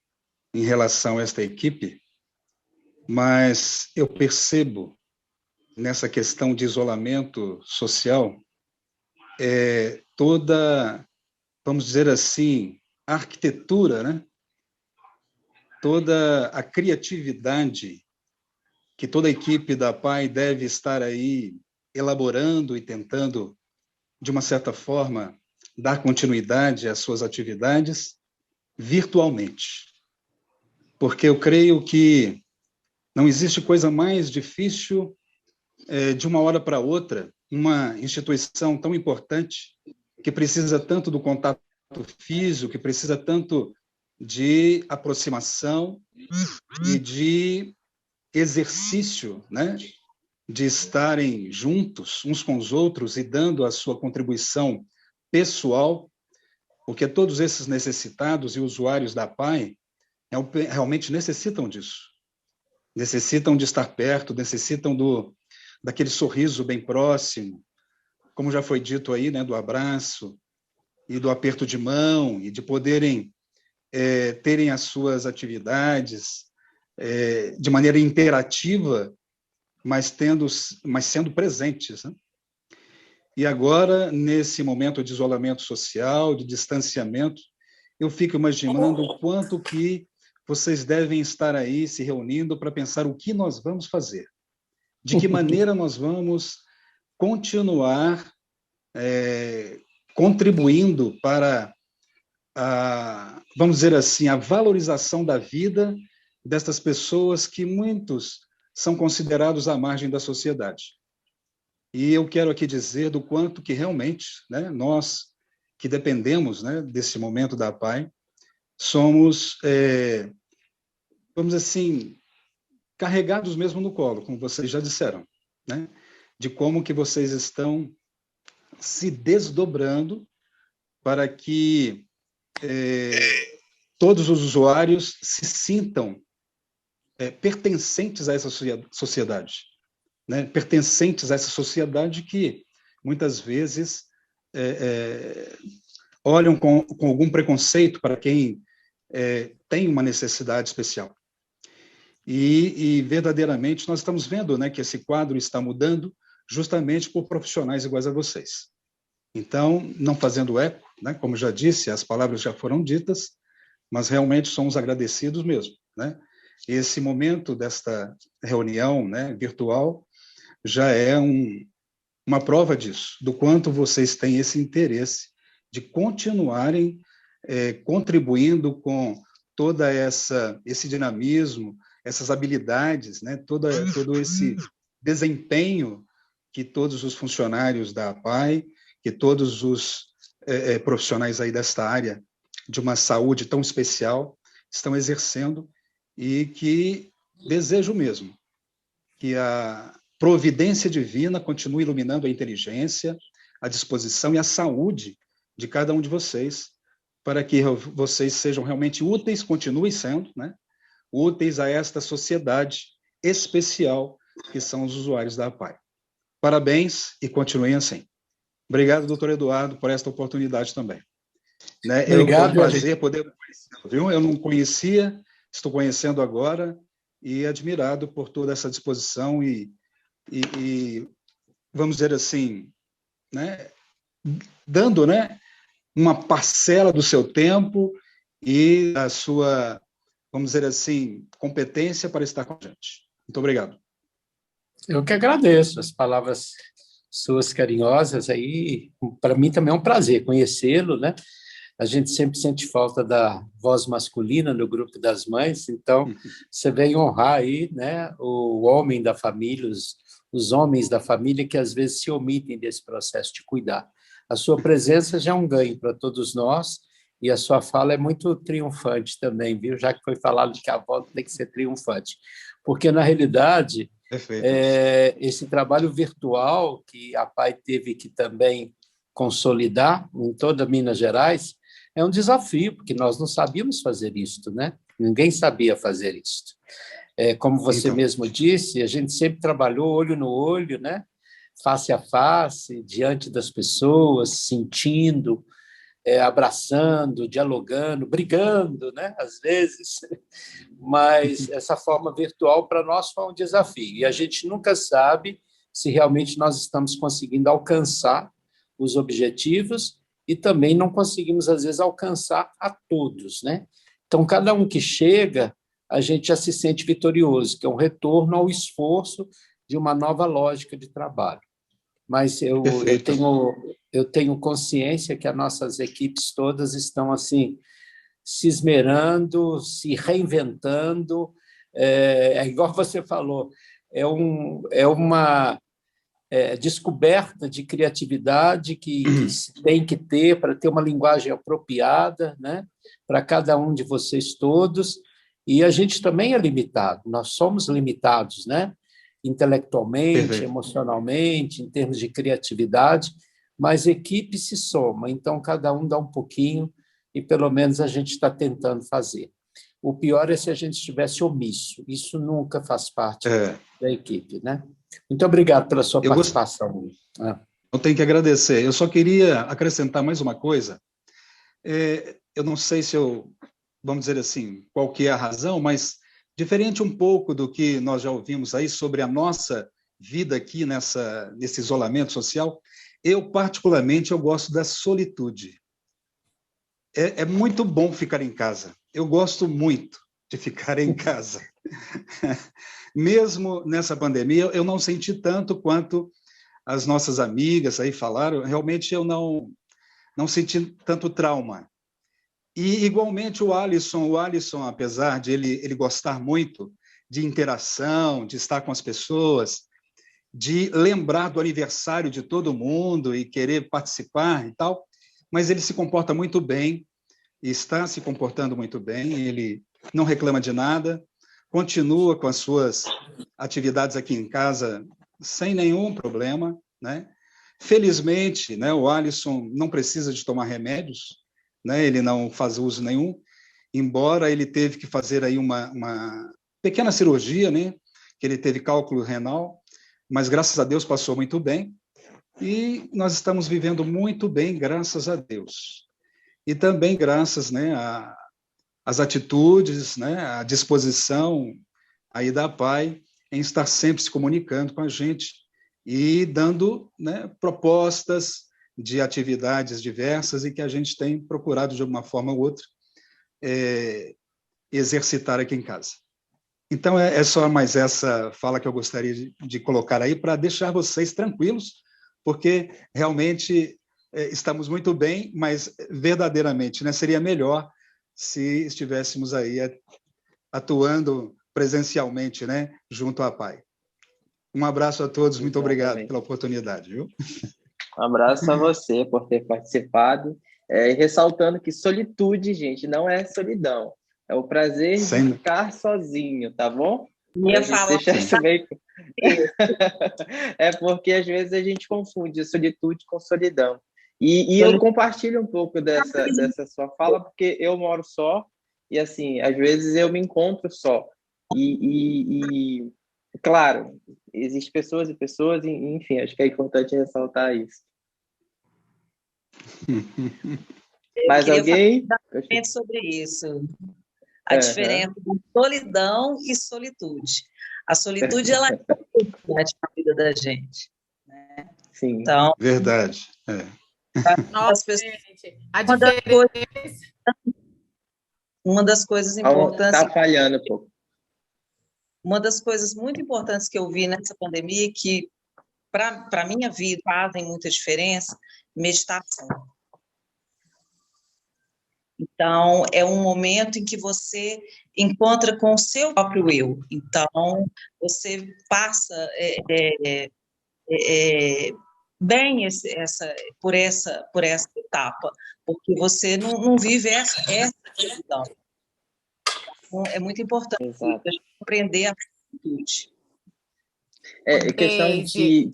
em relação a esta equipe, mas eu percebo nessa questão de isolamento social toda, vamos dizer assim, a arquitetura, né? Toda a criatividade que toda a equipe da PAI deve estar aí elaborando e tentando, de uma certa forma, dar continuidade às suas atividades virtualmente. Porque eu creio que não existe coisa mais difícil de uma hora para outra, uma instituição tão importante, que precisa tanto do contato físico, que precisa tanto de aproximação e de exercício, né? De estarem juntos uns com os outros e dando a sua contribuição pessoal, porque todos esses necessitados e usuários da PAI realmente necessitam disso. Necessitam de estar perto, necessitam daquele sorriso bem próximo, como já foi dito aí, né, do abraço e do aperto de mão, e de poderem terem as suas atividades de maneira interativa, mas sendo presentes, né? E agora, nesse momento de isolamento social, de distanciamento, eu fico imaginando o quanto que vocês devem estar aí se reunindo para pensar o que nós vamos fazer, de que maneira nós vamos continuar contribuindo para vamos dizer assim, a valorização da vida destas pessoas que muitos são considerados à margem da sociedade. E eu quero aqui dizer do quanto que realmente, né, nós que dependemos, né, desse momento da PAI, somos, vamos dizer assim, carregados mesmo no colo, como vocês já disseram, né, de como que vocês estão se desdobrando para que todos os usuários se sintam pertencentes a essa sociedade, né? Pertencentes a essa sociedade que, muitas vezes, olham com algum preconceito para quem tem uma necessidade especial. E verdadeiramente, nós estamos vendo, né, que esse quadro está mudando justamente por profissionais iguais a vocês. Então, não fazendo eco, né, como já disse, as palavras já foram ditas, mas realmente somos agradecidos mesmo, né? Esse momento desta reunião, né, virtual já é uma prova disso, do quanto vocês têm esse interesse de continuarem contribuindo com toda esse dinamismo, essas habilidades, né, todo esse desempenho que todos os funcionários da APAI, que todos os profissionais aí desta área de uma saúde tão especial estão exercendo, e que desejo mesmo que a providência divina continue iluminando a inteligência, a disposição e a saúde de cada um de vocês, para que vocês sejam realmente úteis, continuem sendo, né, úteis a esta sociedade especial que são os usuários da APAI. Parabéns e continuem assim. Obrigado, doutor Eduardo, por esta oportunidade também. Né, obrigado, é um prazer poder conhecê-lo, viu? Eu não conhecia, estou conhecendo agora e admirado por toda essa disposição e vamos dizer assim, né, dando, né, uma parcela do seu tempo e a sua, vamos dizer assim, competência para estar com a gente. Muito obrigado. Eu que agradeço as palavras suas carinhosas aí. Para mim também é um prazer conhecê-lo, né? A gente sempre sente falta da voz masculina no grupo das mães, então você vem honrar aí, né, o homem da família, os homens da família que às vezes se omitem desse processo de cuidar. A sua presença já é um ganho para todos nós e a sua fala é muito triunfante também, viu? Já que foi falado que a avó tem que ser triunfante, porque na realidade esse trabalho virtual que a PAI teve que também consolidar em toda Minas Gerais é um desafio, porque nós não sabíamos fazer isto, né? Ninguém sabia fazer isto. Como você mesmo disse, a gente sempre trabalhou olho no olho, né? Face a face, diante das pessoas, sentindo, abraçando, dialogando, brigando, né? Às vezes, mas essa forma virtual para nós foi um desafio, e a gente nunca sabe se realmente nós estamos conseguindo alcançar os objetivos e também não conseguimos, às vezes, alcançar a todos, né? Então, cada um que chega, a gente já se sente vitorioso, que é um retorno ao esforço de uma nova lógica de trabalho. Mas eu tenho consciência que as nossas equipes todas estão assim se esmerando, se reinventando. Igual você falou, é uma descoberta de criatividade que se tem que ter para ter uma linguagem apropriada, né, para cada um de vocês todos. E a gente também é limitado, nós somos limitados, né, intelectualmente, Perfeito. emocionalmente, em termos de criatividade, mas equipe se soma, então cada um dá um pouquinho e pelo menos a gente está tentando fazer. O pior é se a gente estivesse omisso, isso nunca faz parte da equipe, né? Muito obrigado pela sua participação. Eu tenho que agradecer. Eu só queria acrescentar mais uma coisa. Eu não sei se vamos dizer assim, qual que é a razão, mas diferente um pouco do que nós já ouvimos aí sobre a nossa vida aqui nesse isolamento social, eu, particularmente, eu gosto da solitude. É muito bom ficar em casa. Eu gosto muito de ficar em casa. Mesmo nessa pandemia, eu não senti tanto quanto as nossas amigas aí falaram. Realmente, eu não senti tanto trauma. E, igualmente, o Alisson, apesar de ele gostar muito de interação, de estar com as pessoas, de lembrar do aniversário de todo mundo e querer participar e tal, mas ele se comporta muito bem, está se comportando muito bem, ele não reclama de nada, continua com as suas atividades aqui em casa sem nenhum problema, né? Felizmente, né, o Alisson não precisa de tomar remédios, né? Ele não faz uso nenhum, embora ele teve que fazer aí uma pequena cirurgia, né? Que ele teve cálculo renal, mas graças a Deus passou muito bem, e nós estamos vivendo muito bem, graças a Deus. E também graças, né, às atitudes, né, à disposição aí da PAI em estar sempre se comunicando com a gente e dando, né, propostas de atividades diversas e que a gente tem procurado, de uma forma ou outra, exercitar aqui em casa. Então, é só mais essa fala que eu gostaria de colocar aí para deixar vocês tranquilos, porque realmente estamos muito bem, mas verdadeiramente, né, seria melhor se estivéssemos aí atuando presencialmente, né, junto à PAI. Um abraço a todos, muito obrigado pela oportunidade, viu? Um abraço a você por ter participado, e ressaltando que solitude, gente, não é solidão, é o prazer de ficar sozinho, tá bom? É porque às vezes a gente confunde solitude com solidão. E eu compartilho um pouco dessa sua fala, porque eu moro só, e assim, às vezes eu me encontro só. E claro, existem pessoas e pessoas, enfim, acho que é importante ressaltar isso. Mais alguém? Sobre isso. A diferença de solidão e solitude. A solitude, ela é importante na vida da gente. Né? Sim. Então, verdade. Nossa, gente, a diferença... Uma das coisas importantes... Está falhando um pouco. Uma das coisas muito importantes que eu vi nessa pandemia, que para a minha vida fazem muita diferença, meditação. Então, é um momento em que você encontra com o seu próprio eu. Então, você passa bem por essa etapa, porque você não vive essa questão. Então, é muito importante a gente aprender a atitude. Questão de...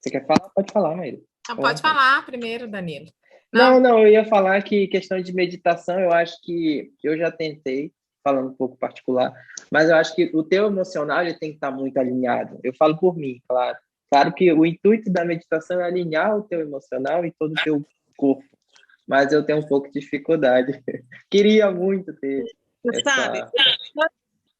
Você quer falar? Pode falar, Maíra. Pode falar primeiro, Danilo. Não, eu ia falar que questão de meditação, eu acho que eu já tentei, falando um pouco particular, mas eu acho que o teu emocional ele tem que estar muito alinhado. Eu falo por mim, claro. Claro que o intuito da meditação é alinhar o teu emocional e todo o teu corpo, mas eu tenho um pouco de dificuldade. Queria muito ter Você sabe, essa...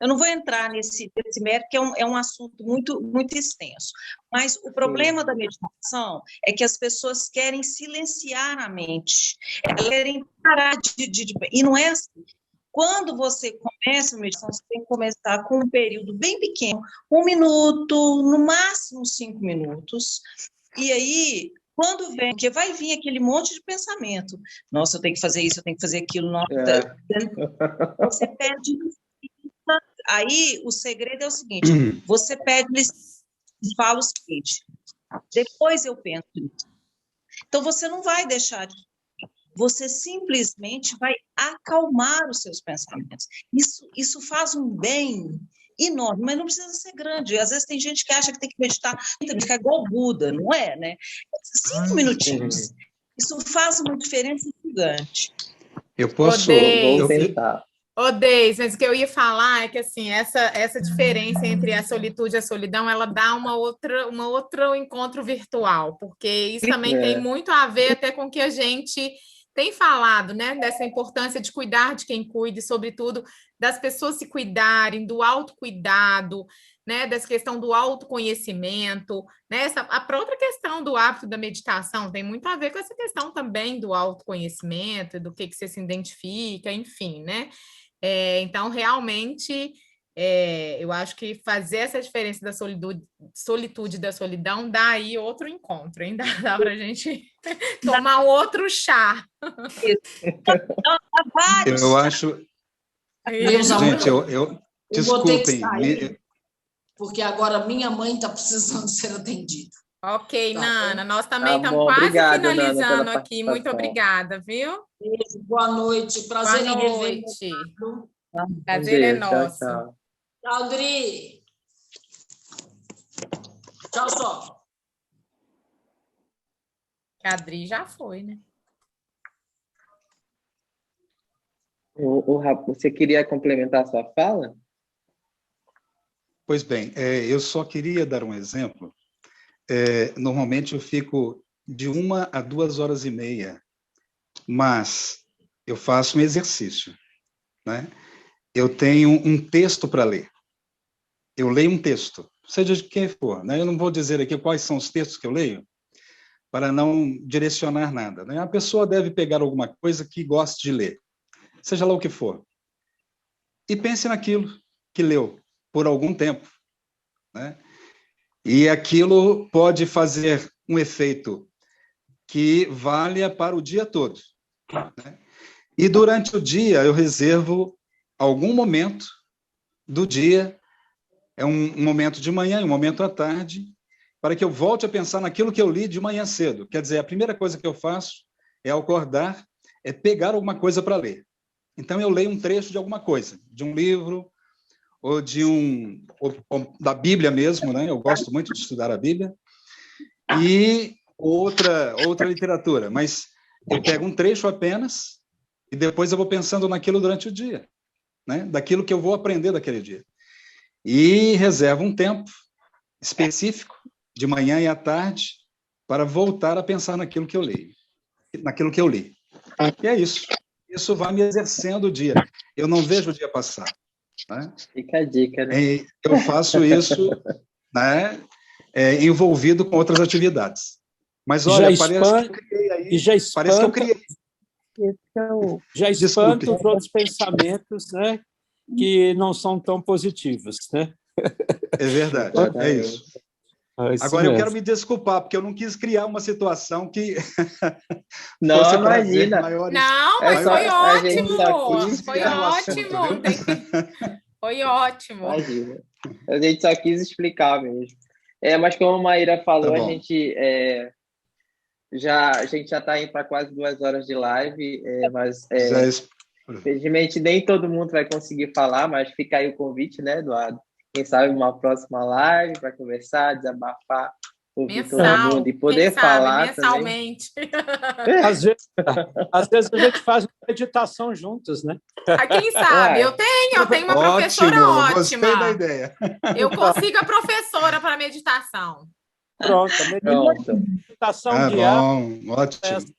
eu não vou entrar nesse mérito, que é um assunto muito, muito extenso, mas o problema da meditação é que as pessoas querem silenciar a mente, elas querem parar e não é assim. Quando você começa a meditação, você tem que começar com um período bem pequeno, 1 minuto, no máximo 5 minutos, e aí, quando vem, porque vai vir aquele monte de pensamento, nossa, eu tenho que fazer isso, eu tenho que fazer aquilo, nossa, você perde. Aí, o segredo é o seguinte, você pede e fala o seguinte, depois eu penso nisso. Então, você não vai deixar de... Você simplesmente vai acalmar os seus pensamentos. Isso faz um bem enorme, mas não precisa ser grande. Às vezes tem gente que acha que tem que meditar, tem que ficar igual Buda, não é, né? 5 minutinhos. Isso faz uma diferença gigante. Eu posso... Vou tentar. Ô, Deise, mas o que eu ia falar é que assim, essa diferença entre a solitude e a solidão, ela dá um outro encontro virtual, porque isso também tem muito a ver até com o que a gente tem falado, né, dessa importância de cuidar de quem cuida, e, sobretudo, das pessoas se cuidarem, do autocuidado, né, dessa questão do autoconhecimento, né, a própria questão do hábito da meditação tem muito a ver com essa questão também do autoconhecimento, do que você se identifica, enfim, né? Então, realmente, eu acho que fazer essa diferença da solitude e da solidão dá aí outro encontro, hein? Dá para a gente tomar um outro chá. Eu acho... Gente, eu desculpem. Vou ter que sair, porque agora minha mãe está precisando ser atendida. Ok, Tá, Nana, nós também estamos bom. quase Obrigado, finalizando Nana, aqui. Muito obrigada, viu? Beijo, boa noite. Prazer em rever. Prazer é Tchau, nosso. tchau. Tchau, Dri. Tchau, só. A Adri já foi, né? Você queria complementar a sua fala? Pois bem, eu só queria dar um exemplo. Normalmente eu fico de 1 a 2 horas e meia, mas eu faço um exercício, né? Eu tenho um texto para ler. Eu leio um texto, seja de quem for, né? Eu não vou dizer aqui quais são os textos que eu leio, para não direcionar nada, né? A pessoa deve pegar alguma coisa que goste de ler, seja lá o que for, e pense naquilo que leu por algum tempo, né? E aquilo pode fazer um efeito que valha para o dia todo, né? E durante o dia eu reservo algum momento do dia, um momento de manhã e um momento à tarde, para que eu volte a pensar naquilo que eu li de manhã cedo. Quer dizer, a primeira coisa que eu faço é acordar, é pegar alguma coisa para ler. Então eu leio um trecho de alguma coisa, de um livro, ou da Bíblia mesmo, né? Eu gosto muito de estudar a Bíblia, e outra literatura, mas eu pego um trecho apenas e depois eu vou pensando naquilo durante o dia, né? Daquilo que eu vou aprender daquele dia. E reservo um tempo específico, de manhã e à tarde, para voltar a pensar naquilo que eu li. E é isso. Isso vai me exercendo o dia. Eu não vejo o dia passar, né? Fica a dica, né? Eu faço isso, né, envolvido com outras atividades. Mas olha, parece que eu criei aí. Parece que eu criei. Já espanta os outros pensamentos, né, que não são tão positivos, né? É verdade, é isso. Agora, eu quero me desculpar, porque eu não quis criar uma situação que não, fosse imagina. Não, mas foi ótimo. Foi ótimo. Foi ótimo. Imagina. A gente só quis explicar mesmo. Mas como a Maíra falou, Tá a gente já está indo para quase 2 horas de live, mas infelizmente nem todo mundo vai conseguir falar, mas fica aí o convite, né, Eduardo? Quem sabe uma próxima live para conversar, desabafar, ouvir todo mundo e poder falar mensalmente. Também. Às vezes a gente faz uma meditação juntos, né? Quem sabe? Eu tenho uma professora ótima. Gostei da ideia. Eu consigo a professora para meditação. Pronto. Meditação guiada. Bom, ótimo.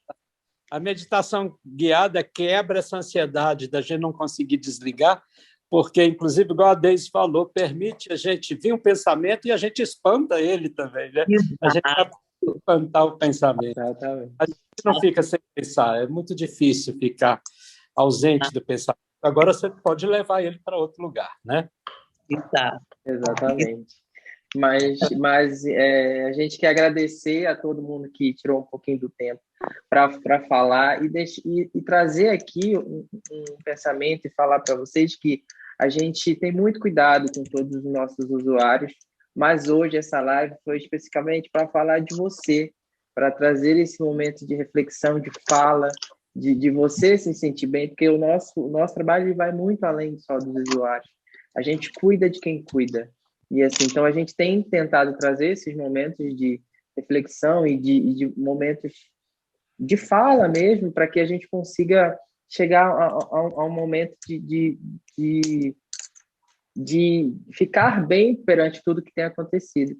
A meditação guiada quebra essa ansiedade da gente não conseguir desligar, porque, inclusive, igual a Deise falou, permite a gente vir um pensamento e a gente espanta ele também, né? A gente vai espantar o pensamento. A gente não fica sem pensar, é muito difícil ficar ausente do pensamento. Agora você pode levar ele para outro lugar, né? Exatamente. Mas a gente quer agradecer a todo mundo que tirou um pouquinho do tempo para falar e trazer aqui um pensamento e falar para vocês que a gente tem muito cuidado com todos os nossos usuários, mas hoje essa live foi especificamente para falar de você, para trazer esse momento de reflexão, de fala, de você se sentir bem, porque o nosso trabalho vai muito além só dos usuários. A gente cuida de quem cuida. E assim, então a gente tem tentado trazer esses momentos de reflexão e de momentos de fala mesmo, para que a gente consiga chegar a um momento de ficar bem perante tudo que tem acontecido.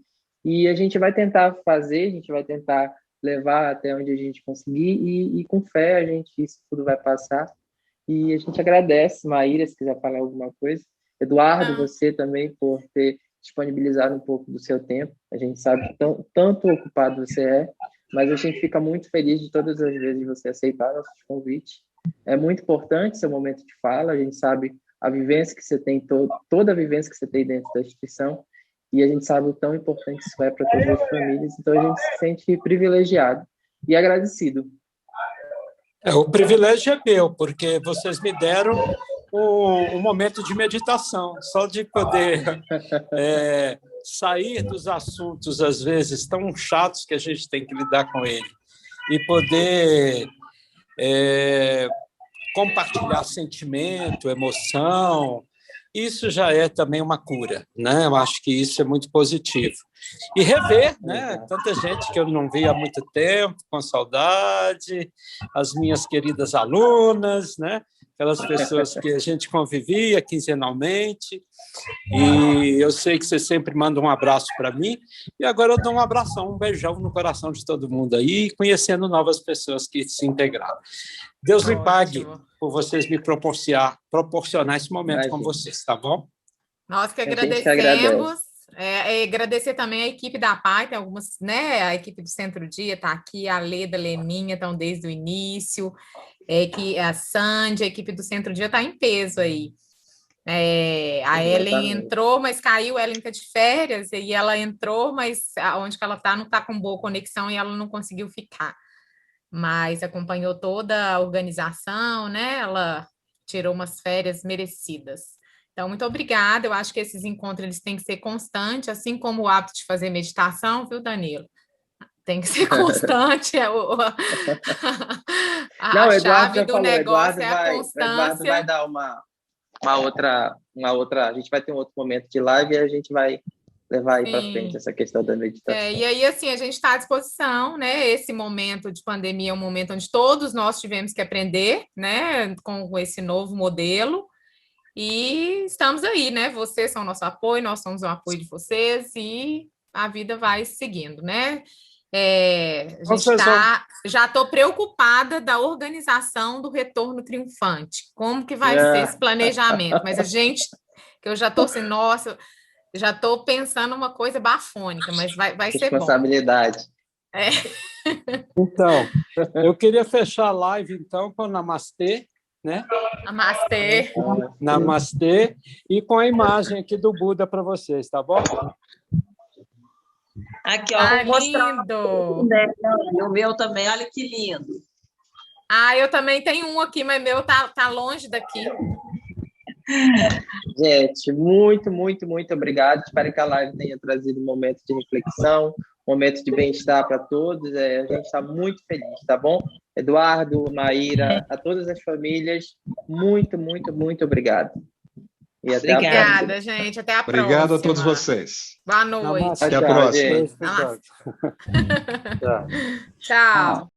E a gente vai tentar fazer, a gente vai tentar levar até onde a gente conseguir e com fé isso tudo vai passar. E a gente agradece, Maíra, se quiser falar alguma coisa. Eduardo, você também por ter disponibilizado um pouco do seu tempo. A gente sabe que tanto ocupado você é, mas a gente fica muito feliz de todas as vezes você aceitar nossos convites. É muito importante seu momento de fala, a gente sabe a vivência que você tem, toda a vivência que você tem dentro da instituição, e a gente sabe o tão importante isso é para todas as famílias, então a gente se sente privilegiado e agradecido. O privilégio é meu, porque vocês me deram um momento de meditação, só de poder sair dos assuntos, às vezes, tão chatos que a gente tem que lidar com ele, e poder compartilhar sentimento, emoção, isso já é também uma cura, né? Eu acho que isso é muito positivo. E rever, né? Tanta gente que eu não vi há muito tempo, com saudade, as minhas queridas alunas, né? Aquelas pessoas que a gente convivia quinzenalmente, e eu sei que você sempre manda um abraço para mim, e agora eu dou um abração, um beijão no coração de todo mundo aí, conhecendo novas pessoas que se integraram. Deus lhe pague por vocês me proporcionar esse momento com vocês, tá bom? Nós que agradecemos. Agradecer também a equipe da PAI, tem algumas, né? A equipe do Centro Dia está aqui, a Leda, a Leninha estão desde o início, que a Sandy, a equipe do Centro Dia está em peso aí. A Ellen entrou, mas caiu, a Ellen está de férias, e ela entrou, mas onde que ela está não está com boa conexão e ela não conseguiu ficar. Mas acompanhou toda a organização, né? Ela tirou umas férias merecidas. Então, muito obrigada. Eu acho que esses encontros eles têm que ser constantes, assim como o hábito de fazer meditação, viu, Danilo? Tem que ser constante. A chave do negócio é a constância. O Eduardo vai dar uma outra. A gente vai ter um outro momento de live e a gente vai levar aí para frente essa questão da meditação. E aí, assim, a gente está à disposição, né? Esse momento de pandemia é um momento onde todos nós tivemos que aprender, né? Com esse novo modelo. E estamos aí, né? Vocês são o nosso apoio, nós somos o apoio de vocês e a vida vai seguindo, né? Já estou preocupada da organização do retorno triunfante. Como que vai ser esse planejamento? Mas que eu já estou assim, nossa, já estou pensando uma coisa bafônica, mas vai ser bom. Responsabilidade. Então, eu queria fechar a live, então, com o Namastê, né? Namastê. Namastê, e com a imagem aqui do Buda para vocês, tá bom? Aqui, ó, vou mostrar o meu também, olha que lindo. Eu também tenho um aqui, mas meu tá longe daqui. Gente, muito, muito, muito obrigado. Espero que a live tenha trazido um momento de reflexão, um momento de bem-estar para todos. A gente está muito feliz, tá bom? Eduardo, Maíra, a todas as famílias, muito, muito, muito obrigado. E até Obrigada, gente. Até a próxima. Obrigado a todos vocês. Boa noite. Até a próxima. Tchau.